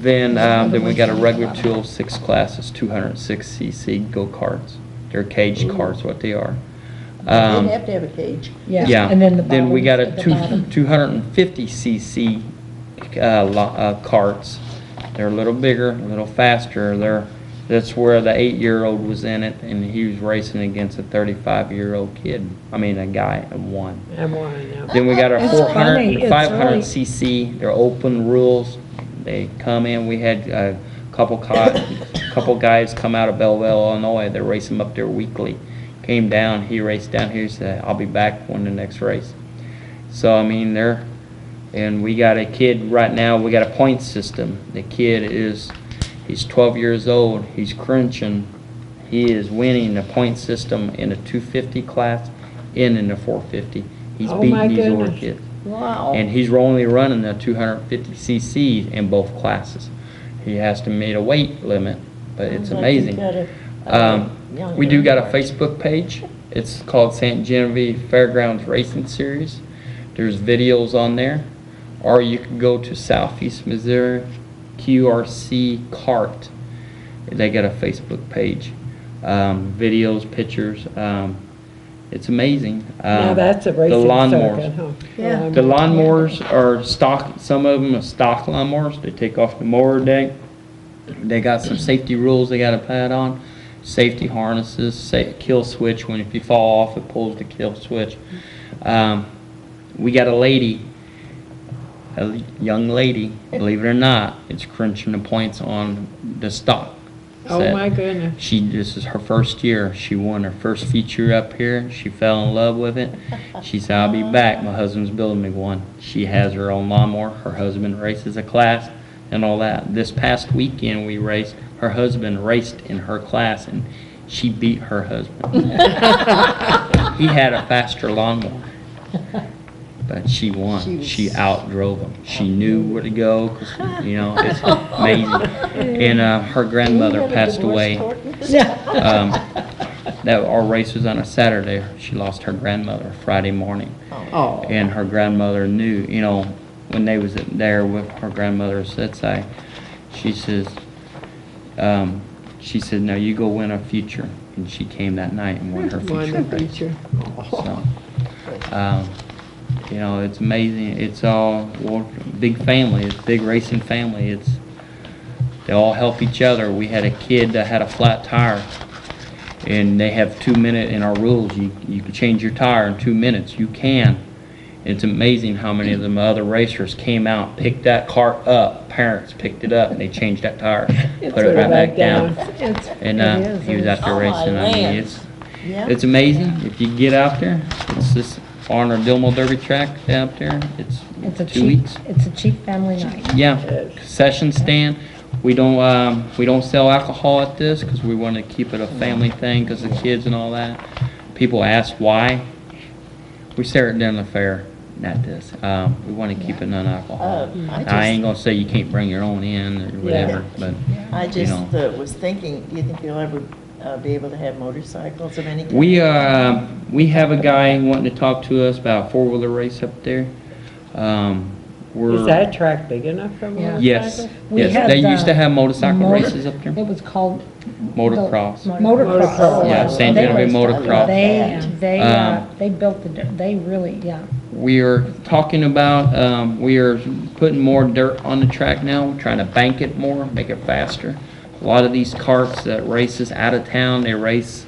Then we got a regular 206 class, it's 206 cc go-karts. They're caged cars, what they are. You have to have a cage. yeah. Yeah, And then the then we got bottoms a at the bottom. 250 cc carts. They're a little bigger, a little faster. That's where the 8-year-old was in it, and he was racing against a 35-year-old kid. I mean, a guy, and won. I'm one, yeah. Then we got our It's 400 funny, and it's 500 really- cc. They're open rules. They come in. We had a couple guys come out of Belleville, Illinois. They're racing up there weekly. Came down. He raced down here. Said, "I'll be back when the next race." So I mean, and we got a kid right now. We got a point system. The kid he's 12 years old. He's crunching. He is winning the point system in a 250 class and in the 450. He's Oh, my beating these older goodness. kids. Wow. And he's only running the 250 cc in both classes. he has to meet a weight limit, but it's Sounds like you amazing. got a young We do got a Earnhardt. Facebook page. It's called St. Genevieve Fairgrounds Racing Series. There's videos on there. Or you can go to Southeast Missouri QRC Kart. They got a Facebook page. Videos, pictures. It's amazing. Now that's a the racing lawnmowers. circuit, huh? Yeah. The lawnmowers are stock, some of them are stock lawnmowers. They take off the mower deck. They got some safety rules they got to pad on. Safety harnesses, kill switch. When if you fall off, it pulls the kill switch. We got a lady, a young lady, believe it or not, it's crunching the points on the stock. Oh set. my goodness. This is her first year. She won her first feature up here. She fell in love with it. She said, I'll be back. My husband's building me one. She has her own lawnmower. Her husband races a class and all that. This past weekend we raced. Her husband raced in her class and she beat her husband. He had a faster lawnmower. But she won. She outdrove him. She knew where to go. 'Cause, you know, it's amazing. And her grandmother passed away. That our race was on a Saturday. She lost her grandmother Friday morning. Oh. And her grandmother knew, you know, when they was there with her grandmother's bedside, she says, now you go win a future. And she came that night and won her Won future the race. feature. So, you know, it's amazing. It's all big family. It's big racing family. They all help each other. We had a kid that had a flat tire, and they have 2 minutes in our rules. You can change your tire in 2 minutes. You can. It's amazing how many of the other racers came out, picked that cart up. Parents picked it up and they changed that tire, put it right back down. And he was out there Oh, my racing. I mean, lands. Yeah. it's amazing. If you get out there, it's just on our Dilmo Derby track out there. It's It's a 2 cheap, weeks. it's a cheap family night. Yeah, concession stand. We don't sell alcohol at this because we want to keep it a family thing because the kids and all that. People ask why. We stare it down the fair, not this. We want to keep it non-alcohol. I ain't gonna say you can't bring your own in or whatever, but I you just know. was thinking, do you think you'll ever be able to have motorcycles of any kind? We have a guy wanting to talk to us about a four-wheeler race up there. Is that track big enough for motorcycles? Yes, We yes. had They the used to have motorcycle motor- races up there. It was called. Motocross. Motocross. Yeah, St. They Genevieve were- Motocross. They built they really, yeah. We are talking about, we are putting more dirt on the track now. We're trying to bank it more, make it faster. A lot of these carts that races out of town, they race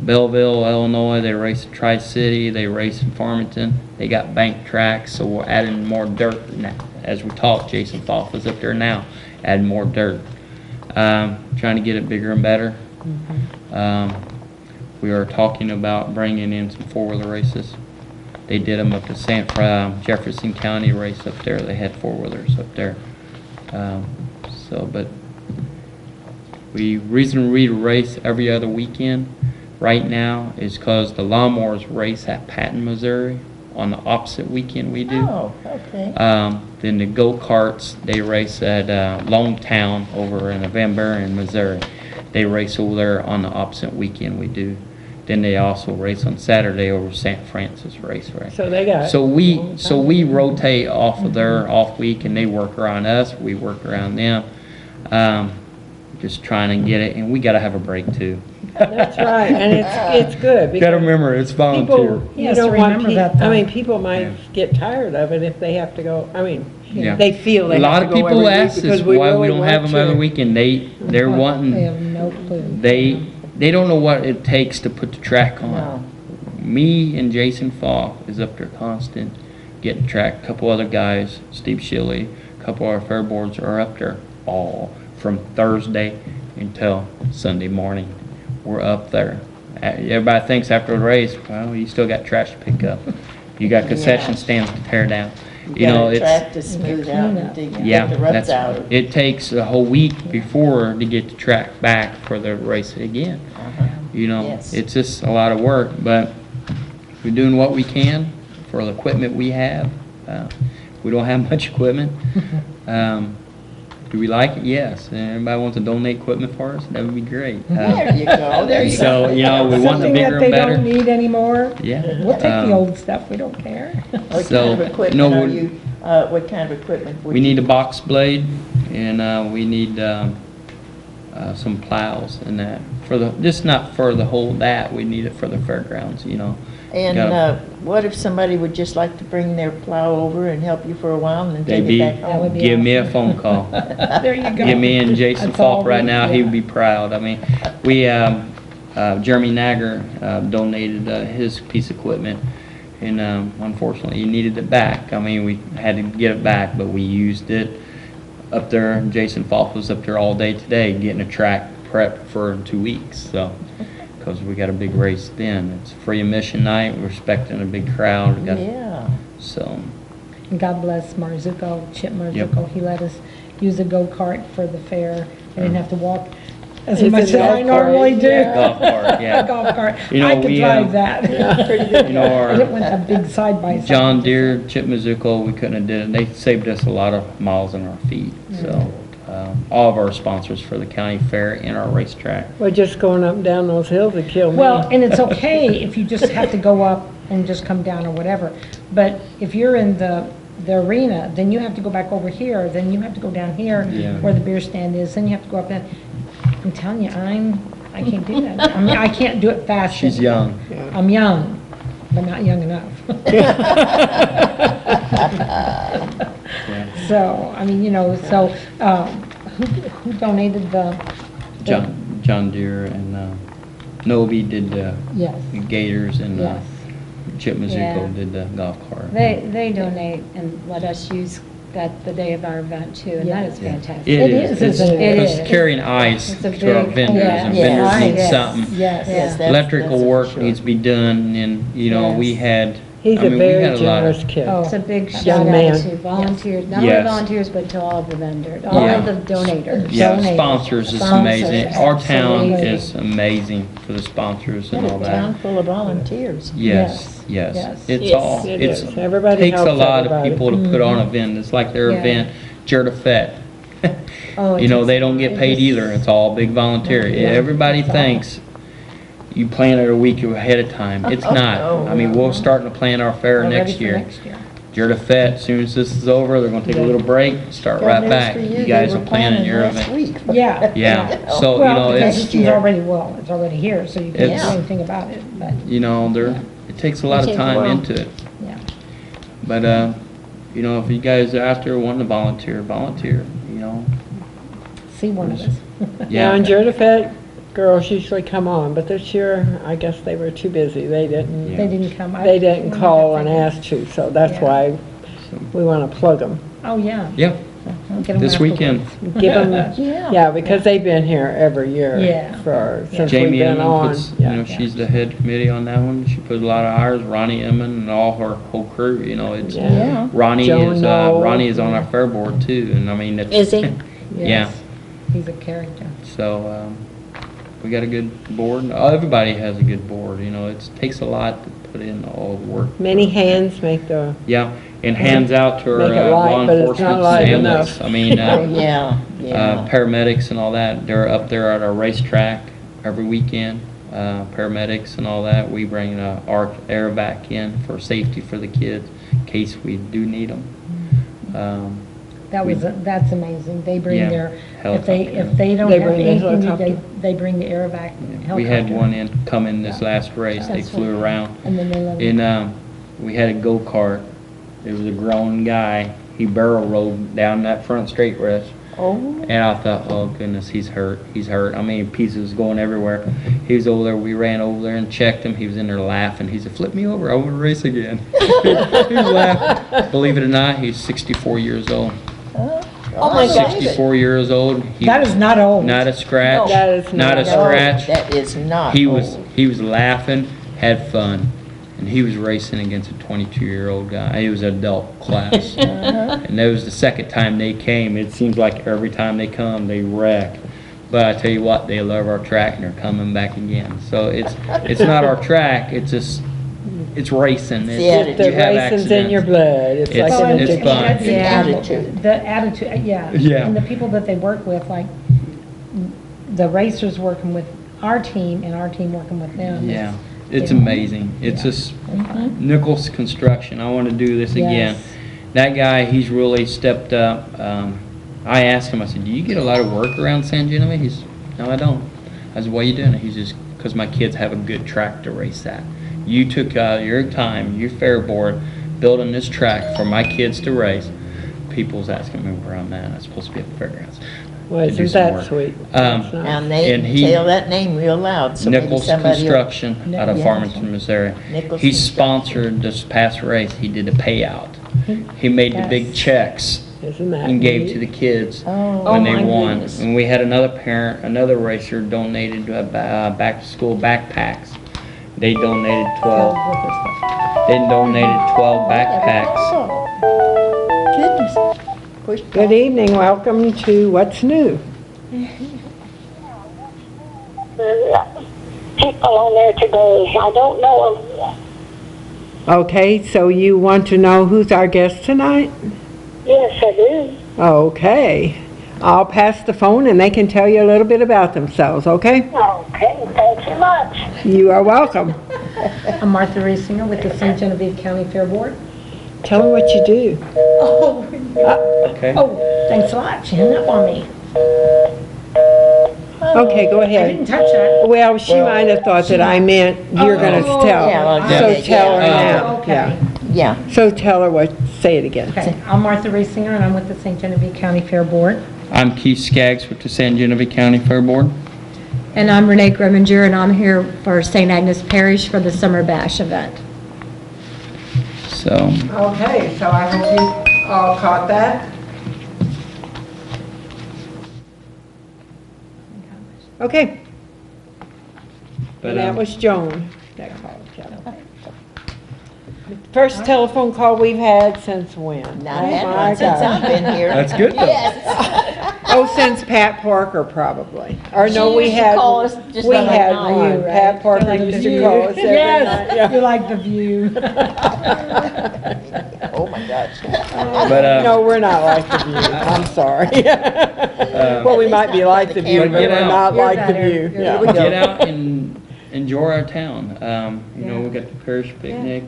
Belleville, Illinois, they race Tri-City, they race in Farmington. They got banked tracks, so we're adding more dirt now. As we talk, Jason Foff is up there now, adding more dirt. Trying to get it bigger and better. We are talking about bringing in some four-wheeler races. They did them up to Jefferson County race up there. They had four-wheelers up there. But reason we race every other weekend right now is because the lawnmowers race at Patton, Missouri on the opposite weekend we do. Oh, okay. Then the go-karts, they race at Lone Town over in Van Buren, Missouri. They race over there on the opposite weekend we do. Then they also race on Saturday over St. Francis Raceway. So they got. So we rotate off of their off week, and they work around us. We work around them. Just trying to get it, and we got to have a break too. That's right, and it's good. Got to because remember, it's volunteer. People, you Yes, don't want remember that, I though. mean, people might get tired of it if they have to go, I mean, Yeah. they feel they A lot have of to go people every week ask us because why we really don't have want them every to. weekend. They're They wanting. have no clue. They don't know what it takes to put the track on. No. Me and Jason Falk is up there constant getting track. A couple other guys, Steve Shilley, a couple of our fair boards are up there all from Thursday until Sunday morning. We're up there. Everybody thinks after the race, well, you still got trash to pick up. You got concession Yeah. stands to tear down. You know, got a it's track to smooth out and to yeah, get the ruts out of. it takes a whole week before to get the track back for the race again. Uh-huh. You know, Yes. it's just a lot of work, but we're doing what we can for the equipment we have. We don't have much equipment. Do we like it? Yes. And anybody wants to donate equipment for us? That would be great. There you go, there you go. So, you know, we want the Something bigger that and they don't better. need anymore. Yeah. We'll take the Um, old stuff, we don't care. What So, kind of equipment no, are we- you, what kind of equipment would We you? need a box blade and we need some plows and that. For the, just not for the whole that, we need it for the fairgrounds, you know. And Gotta- what if somebody would just like to bring their plow over and help you for a while and then take Maybe it back That would home? be give me a phone call. There you go. Give me and Jason That's all Falk right we- now, he yeah. would be proud. I mean, we, Jeremy Nagger donated his piece of equipment, and unfortunately, he needed it back. I mean, we had to get it back, but we used it up there. Jason Falk was up there all day today, getting a track prepped for 2 weeks, so, because we got a big race then. It's free admission night, we're expecting a big crowd. We got- Yeah. So, And God bless Marzuko, Chip Yep. Marzuko, he let us use a go-kart for the fair. I didn't have to walk as It's a much as golf I normally cart, do. yeah. golf cart, yeah. A golf cart. You know, I could we, drive that. Pretty good. You know, our- I didn't want a big side-by-side. John Deere, Chip Mizuko, we couldn't have did it. They saved us a lot of miles on our feet. So, all of our sponsors for the county fair and our racetrack. Well, just going up and down those hills would kill me. Well, and it's okay if you just have to go up and just come down or whatever. But if you're in the arena, then you have to go back over here, then you have to go down here Yeah. where the beer stand is, then you have to go up there. I'm telling you, I can't do that. I mean, I can't do it fast. She's young. I'm young, but not young enough. Yeah. So, I mean, you know, so, who donated the? John Deere and Novi did the Yes, Gators and yes. Chip Yeah. Mizuko did the golf cart. They donate and let us use that the day of our event too, and that is Yeah. fantastic. It is. It's- it Because is. carrying ice It's a to our big- vendors yeah. and Yeah. vendors need Yes. something. Yes. Yes, that's- Electrical that's work for sure. needs to be done and, you know, we Yes. had, He's I a mean, we very had a lot of. generous kid. Oh. It's a big Young shout man. out to volunteers, not only Yes. volunteers, but to all of the vendors, all Yeah. of the donators. Yeah, Donate. sponsors is Sponsors, amazing. Our town absolutely. is amazing for the sponsors and all Got a town that. full of volunteers. Yes, yes. Yes. It's Yes, all, it it's, is. Everybody takes a helps lot of everybody. people to put on an event. It's like their Yeah. event, Jerta Fett. Oh, You know, it's- they don't get paid either. It's all big volunteer. Yeah. Everybody It's all- thinks you plan it a week ahead of time. It's not. Oh, I mean, we're starting to plan our fair We're ready next for year. next year. Jerta Fett, as soon as this is over, they're gonna take a little break, start Got right news back. for You They guys were are planning your last event. week. Yeah. Yeah, so, you Well, know, because it's, it's already, well, it's already here, so you can't do It's- anything about it, but, you know, it takes a lot of Takes a time while. into it. yeah. But, you know, if you guys are after wanting to volunteer, you know. See one of us. Yeah, and Jerdafet girls usually come on, but this year, I guess they were too busy. They didn't, Yeah. They didn't come. they didn't call and ask to, so that's Yeah. why we want to plug them. Oh, yeah. Yeah, Get 'em this afterwards. weekend. Give them, Yeah. yeah, because they've been here every year. Yeah. Since we've Jamie been Emmon on. puts, you know, Yeah. she's the head committee on that one. She put a lot of hours. Ronnie Emmon and all her whole crew, you know, it's, Yeah. Ronnie Joan Knoll. Ronnie is on our fair board too, and I mean, it's. Is he? Yeah, Yes. He's a character. so, we got a good board. Everybody has a good board, you know, it takes a lot to put in all the work. Many hands make the, Yeah, and hands out to our Make it law light, but it's not enforcement light families. enough. I mean, Oh, yeah. paramedics and all that, they're up there at our racetrack every weekend. Paramedics and all that, we bring our air vac in for safety for the kids in case we do need them. That's amazing. They bring Yeah, their, helicopter. if they don't They have bring the anything, helicopter. they bring the air vac helicopter. We had one come in this Yeah. last race, they That's flew right. around. And then they let 'em- And we had a go-kart. There was a grown guy. He barrel rolled down that front straight race. Oh, And I thought, oh goodness, he's hurt. He's hurt. I mean, pieces going everywhere. He was over there. We ran over there and checked him. He was in there laughing. He said, "Flip me over. I want to race again." He was laughing. Believe it or not, he's 64 years old. oh my God. 64 years old. He, That is not old. not a scratch. That is not a not No, scratch. That is not He old. was laughing, had fun, and he was racing against a 22-year-old guy. He was adult class, and that was the second time they came. It seems like every time they come, they wreck. But I tell you what, they love our track, and they're coming back again. So it's not our track. It's just it's racing. It's, Yeah, you The have racing's in your accidents. blood. It's like It's- an it's addiction. fun. That's the Attitude. The attitude, yeah. Yeah. And the people that they work with, like, the racers working with our team and our team working with them. Yeah, it's yeah. amazing. It's Yeah. just Nichols Construction. I want to do this again. Yes. That guy, he's really stepped up. I asked him, I said, do you get a lot of work around San Genevieve? He's, no, I don't. I said, why are you doing it? He's just, because my kids have a good track to race at. You took your time, your fair board, building this track for my kids to race. People's asking me where I'm at. I'm supposed to be at the fairgrounds. Well, to do isn't some that work. sweet? Um, That's nice. And they And he- tell that name real loud, so maybe Nichols somebody will. Construction out of Yeah. Farmington, Missouri. Nichols He Construction. sponsored this past race. He did the payout. He made the big Yes. checks Isn't that and gave neat? to the kids Oh. when Oh, they my won. goodness. And we had another parent, another racer donated back to school backpacks. They donated 12. They donated 12 backpacks. Oh, goodness. Push Good evening, welcome to What's New. People on there today. I don't know them. Okay, so you want to know who's our guest tonight? Yes, I do. Okay, I'll pass the phone and they can tell you a little bit about themselves, okay? Okay, thanks so much. You are welcome. I'm Martha Reesinger with the St. Genevieve County Fair Board. Tell them what you do. Okay. Oh, thanks a lot. She hung up on me. Okay, go I ahead. didn't touch that. Well, she might have thought that I meant you're gonna Oh, tell. yeah, So yeah, tell her yeah. now, Okay. yeah. Yeah. So tell her what, say it again. Okay, I'm Martha Reesinger, and I'm with the St. Genevieve County Fair Board. I'm Keith Skaggs with the San Genevieve County Fair Board. And I'm Renee Grimminger, and I'm here for St. Agnes Parish for the Summer Bash event. So, Okay, so I hope you all caught that. Okay, but and that was Joan that called, yeah. First telephone call we've had since when? Not Oh, had my one since God. I've been here. that's good though. Oh, since Pat Parker probably. Or no, She we used to had, call us just we about had night, one. right? Pat Parker used to call us every night. Yes, you yeah. like the view. Oh, my gosh. But, No, we're not like the view, I'm sorry. Well, we might be like the view, But but get we're out. not You're like the better. view. You're Yeah. we go. get out and enjoy our town. You know, we got the parish picnic,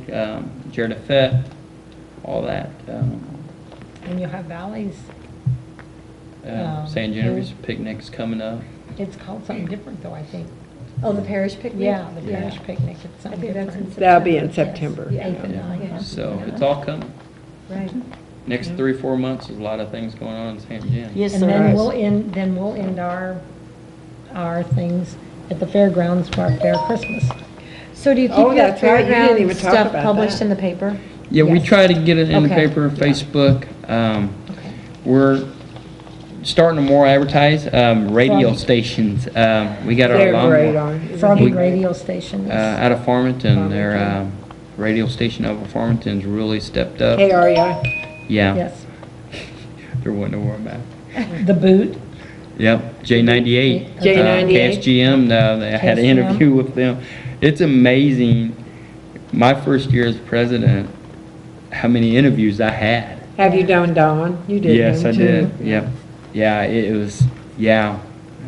Jared Fett, all that. And you'll have valleys. San Genevieve's picnic's coming up. It's called something different, though, I think. Oh, the parish picnic? Yeah, the parish picnic, it's something think that's different. That'll be in September. Yes, 8th and Yeah. 9th. So it's all coming. Right. Next 3-4 months, there's a lot of things going on in San Gen. Yes, And sir. then we'll end our things at the fairgrounds for our fair Christmas. So do you Oh, keep your that's right. You didn't even fairground talk stuff about published that. in the paper? Yeah, we Yes. try to get it in the Okay. paper, Facebook. We're starting to more advertise, radio Froggy. stations. We got our They're alarm great on. Froggy We- radio stations. out of Farmington. Their Farmington. radio station over Farmington's really stepped up. KREI. Yeah, Yes, they're wanting to wear them out. the boot. Yep, J98. J98. KSGM, I had an KSGM. interview with them. It's amazing, my first year as president, how many interviews I had. Have you done Dawn? You did Yes, them I too. did, yep. Yeah, it was, yeah,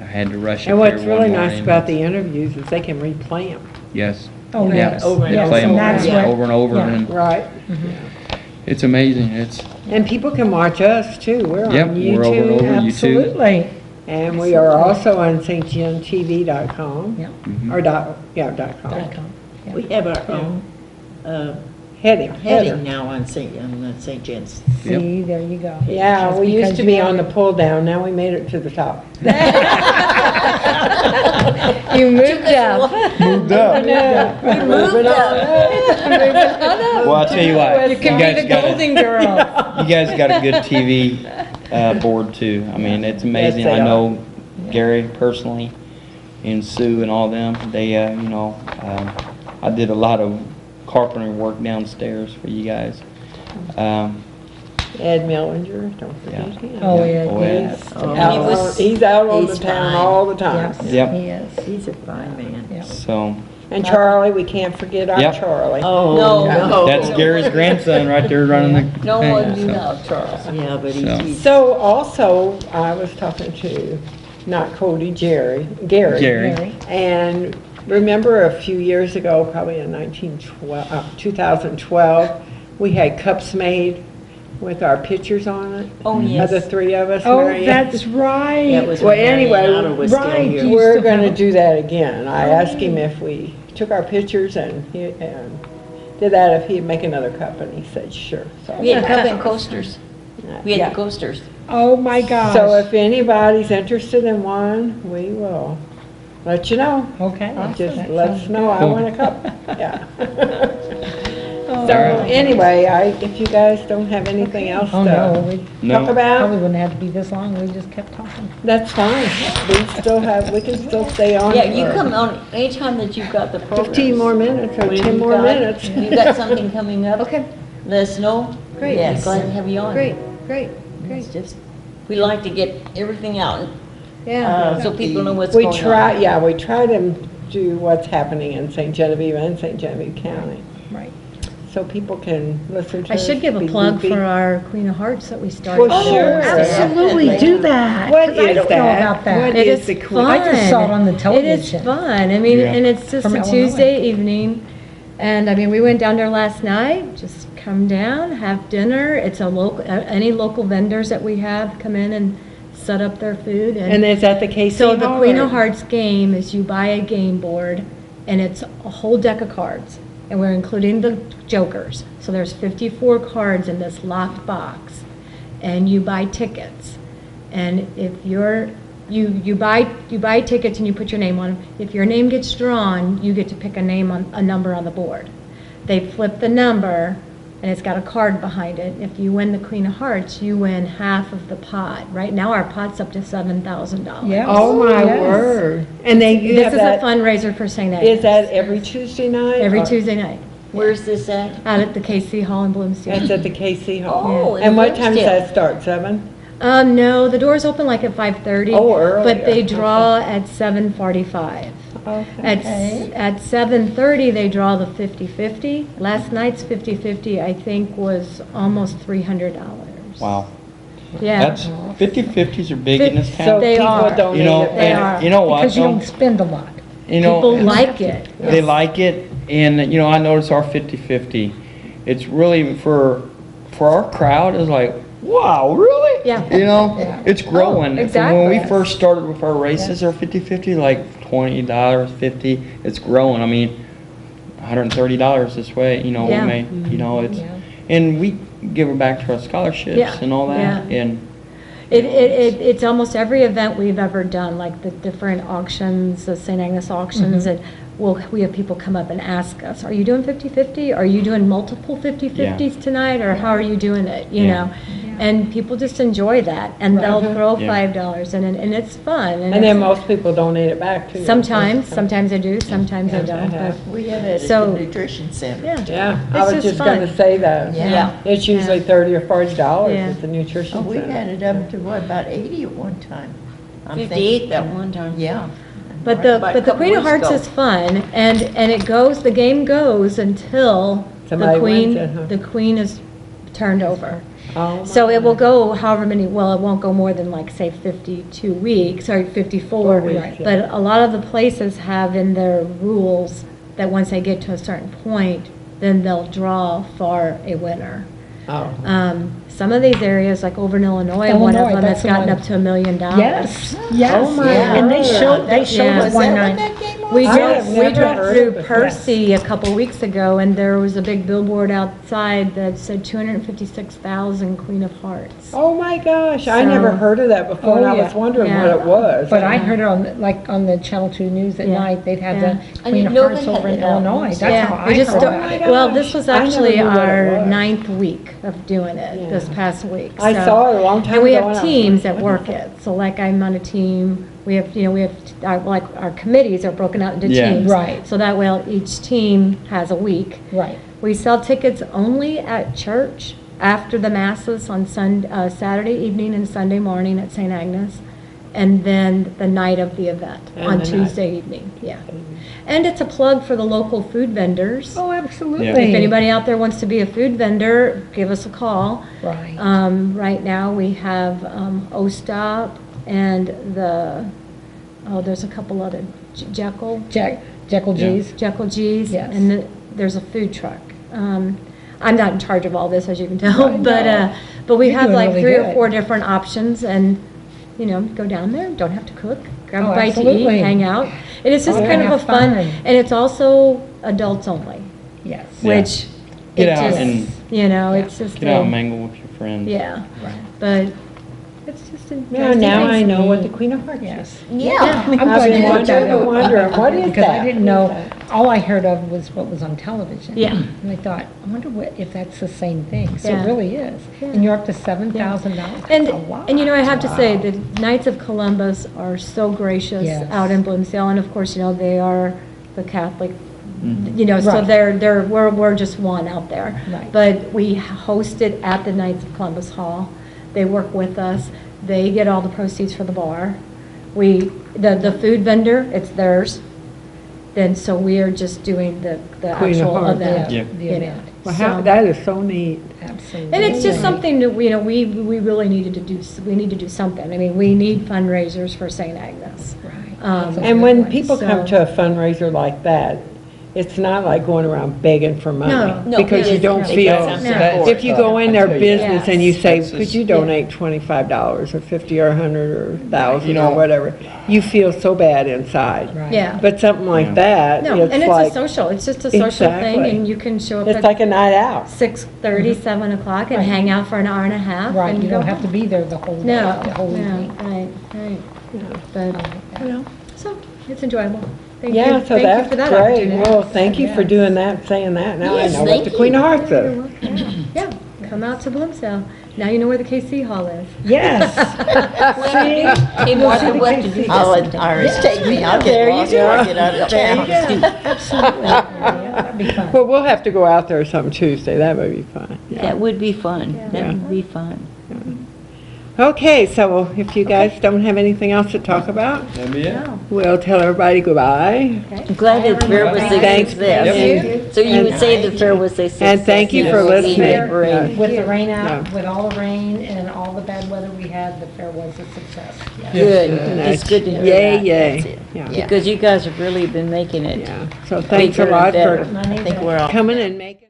I had to rush And up what's there really one nice morning. about the interviews is they can replay them. Yes, Oh, yeah. yes. Over and They yes, play 'em and that's over what- and over, yeah. and Right. it's amazing, it's, And people can watch us too. We're on Yep, YouTube. we're over and over. YouTube. Absolutely. And we are also on stgentv.com. Yeah. Or dot, yeah, .com. .com. Yeah. We have our own Heading. heading now on St. John's. Yep. See, there you go. Yeah, That's we used because to you be have on the it. pull down, now we made it to the top. You moved up. moved up. Moving on. Well, I'll tell you what, You can be the golden girl. you guys got a good TV board too. I mean, it's amazing. Yes, they I know Gary personally and Sue and all them. They, you know, I did a lot of carpentry work downstairs for you guys. Ed Millinger, don't forget Yeah. him. Oh, yeah, Oh, yeah. yes. Oh, Out he was- on- He's out on the he's town fine. all the time. Yes, Yep. he is. He's a fine man. Yeah. So, And Charlie, we can't forget our Yep. Charlie. Oh, No. no. That's Gary's grandson right there running the. No thing, one knew so. now, Charles. Yeah, but So. he's, So also, I was talking to, not Cody, Gary. Gary. And remember a few years ago, probably in 2012, we had cups made with our pictures on it. Oh, Of yes. the three of us, Oh, Mary Ann. that's right. that was Well, when Mariana anyway, was still right, here. you- We're still have gonna them? do that again. I asked him if we took our pictures and did that, if he'd make another cup, and he said, sure. So We had cup and coasters. We had Yeah. the coasters. Oh, my gosh. So if anybody's interested in one, we will let you know. Okay. Just That let us sounds know, I Cool. want a cup, yeah. Oh, So anyway, if you guys don't have anything else Oh, no, to we No. talk about, probably wouldn't have to be this long, we just kept talking. that's fine. We can still stay on. Yeah, you for come on anytime that you've got the program. 15 more minutes or When 10 you've more got- minutes. You got something coming up? Okay, Let us know. Great. We'd be Yes. glad to have you on. great, great, great, It's just, We like to get everything out, yeah. so people know what's We going on. we try to do what's happening in St. Genevieve and St. Genevieve County, Right. so people can listen to I us. should give a be plug goofy. for our Queen of Hearts that we started. Well, sure. Absolutely, do that. What 'cause I is don't that? know about that. What It is is the Queen? fun. I just saw it on the It is television. fun. I mean, Yeah. and it's just From a Illinois. Tuesday evening. And I mean, we went down there last night, just come down, have dinner. It's a local, any local vendors that we have come in and set up their food. And is that the KC So the Hall, Queen or- of Hearts game is you buy a game board and it's a whole deck of cards. And we're including the jokers. So there's 54 cards in this locked box. And you buy tickets. And if you buy tickets and you put your name on them. If your name gets drawn, you get to pick a number on the board. They flip the number and it's got a card behind it. If you win the Queen of Hearts, you win half of the pot. Right now, our pot's up to $7,000. Yes. Oh, my Yes. word. And you This have is a that, fundraiser for St. Agnes. is that every Tuesday night? Every or- Tuesday night, Where's this at? out at the KC Hall in It's Bloomfield. at the KC Hall. Oh, in And what time does Bloomfield. that start, 7? No, the doors open like at 5:30. Oh, earlier. But they draw at 7:45. Okay. At 7:30, they draw the 50/50. Last night's 50/50, I think, was almost $300. Wow. Yeah. That's, 50/50s are big in this So town. They people are. donate You know, it They and are. you know what? Because you though? don't spend a lot. You know, People like it. they like it, and, you know, I notice our 50/50, it's really, for our crowd, is like, wow, really? Yeah. You know, Yeah. it's growing. From exactly. when we first started with our races, our 50/50, like $20, 50, it's growing. I mean, $130 this way, you know, we Yeah. may, you know, it's, Yeah. and we give it back to our scholarships Yeah, and all that, yeah. and, It's almost every event we've ever done, like the different auctions, the St. Agnes auctions, and we have people come up and ask us, are you doing 50/50? Are you doing multiple 50/50s tonight, or how are you doing it, you Yeah. know? And people just enjoy that, and they'll throw Yeah. $5 in, and it's fun. And then it's- most people donate it back to you. Sometimes I do, sometimes I don't, but, we have it at So- the nutrition center. yeah. Yeah, I It's was just just gonna fun. say that. Yeah. It's usually Yeah. $30 or $40 Yeah. at the nutrition Oh, we center. had it up to what, about 80 at one time? I'm 58 thinking- that one time. Yeah. But Right about a the couple Queen of weeks Hearts ago. is fun, and the game goes until Somebody wins it, huh? the queen is turned over. Oh, So my it will God. go however many, well, it won't go more than like, say, 52 weeks, or 54. 4 weeks, yeah. But a lot of the places have in their rules that once they get to a certain point, then they'll draw for a winner. Oh. Some of these areas, like over in Illinois, one of Illinois, them that's has the gotten one. up to $1 million. Yes, yes. Oh, my And they God. showed Yeah. us Was one that night. when that game was? We I have drove never heard through of it. Percy a couple weeks ago, and there was a big billboard outside that said 256,000 Queen of Hearts. Oh, my gosh, I So- never heard of that before, and Oh, I yeah. was wondering Yeah. what it was. But I heard it on, on the Channel 2 News at Yeah. night, they'd had Yeah. the I Queen didn't of know Hearts they had over in it out. Illinois. That's Yeah, how we I just heard don't- about it. gosh. Well, this was I never actually knew what it our was. 9th week of doing it, this Yeah. past week. I so- saw it a long time And we ago, and have I was teams like, that work it. So like I'm on a team, we have, like our committees are broken out into Yeah. teams. Right. So that way each team has a week. Right. We sell tickets only at church after the masses on Saturday evening and Sunday morning at St. Agnes. and then the night of the event And on the night. Tuesday evening, yeah. And it's a plug for the local food vendors. Oh, absolutely. If anybody out there wants to be a food vendor, give us a call. Right. Right now, we have O-Stop and there's a couple other, Jekyll. Jekyll G's. Jekyll G's. Yes. And there's a food truck. I'm not in charge of all this, as you can tell, but we You're have doing like really 3 or good. 4 different options, and, go down there, don't have to cook, grab Oh, a bite to eat, absolutely. hang out. And it's just Oh, kind of a have fun, fun. and it's also adults only, Yes. Yeah. which, Get it out just, and- it's just. Get out and a- mingle with your friends. Yeah, Right. but it's just. Yeah, now I know what the Queen of Hearts is. Yes. Yeah. I'm glad I've you been brought that up. wondering, what is Because I that? didn't know, all I heard of was what was on television. Yeah. And I thought, I wonder if that's the same thing. So Yeah. it really is. And you're up to $7,000. And, That's a lot. and I have to say, the Knights of Columbus are so gracious Yes. out in Bloomsdale, and of course, they are the Catholic, so Right. we're just one out there. Right. But we host it at the Knights of Columbus Hall. They work with us. They get all the proceeds for the bar. The food vendor, it's theirs. Then, so we are just doing the Queen of actual Hearts. event. Yeah. The event. Well, So- that is so neat. Absolutely. And it's just something that, we really needed to do, we need to do something. I mean, we need fundraisers for St. Agnes. Right. Um, That's a And good when point. people come So- to a fundraiser like that, it's not like going around begging for money. No. Because it you don't isn't. feel, It doesn't No. support. if you go in I their tell you, business and you Yes. say, Texas- could you donate $25 or 50 or 100 or 1,000 You know- or whatever, you feel so bad inside. Right. Yeah. But something Yeah. like that, No, and it's it's a like, social, it's just a social thing, Exactly. and you can show up it's at like a night out. 6:30, 7 o'clock and Right. hang out for an hour and a half. Right, and you go don't have to home. be there the whole day, No, the whole no, evening. right. But, I like that. so, it's enjoyable. Thank you. Yeah, so Thank you that's for that great. opportunity. Well, thank you for Yes. doing that, saying that. Now I Yes, know what thank the you. Queen of Hearts You're is. welcome. Yeah, come out to Bloomsdale. Now you know where the KC Hall is. Yes. He wanted what to do. I'll let Iris take me, I'll get lost before I get out of town. Absolutely. Yeah, that'd be fun. Well, we'll have to go out there some Tuesday. That would be fun. That would be fun. That Yeah. would be fun. Okay, so if you guys don't have anything else to talk about, That'd be it. we'll tell everybody goodbye. I'm glad that the fair was a Thanks. success. Yep. So you would say the fair was a success. And thank you for Yes. listening. Great. With the rain Yeah. out, with all the rain and all the bad weather we had, the fair was a success. Yes. Good. And It's good to hear Yay, that. yay. That's it. Yeah. Because you guys have really been making it. Yeah, so thanks a bigger and lot better. for I think we're all coming and making.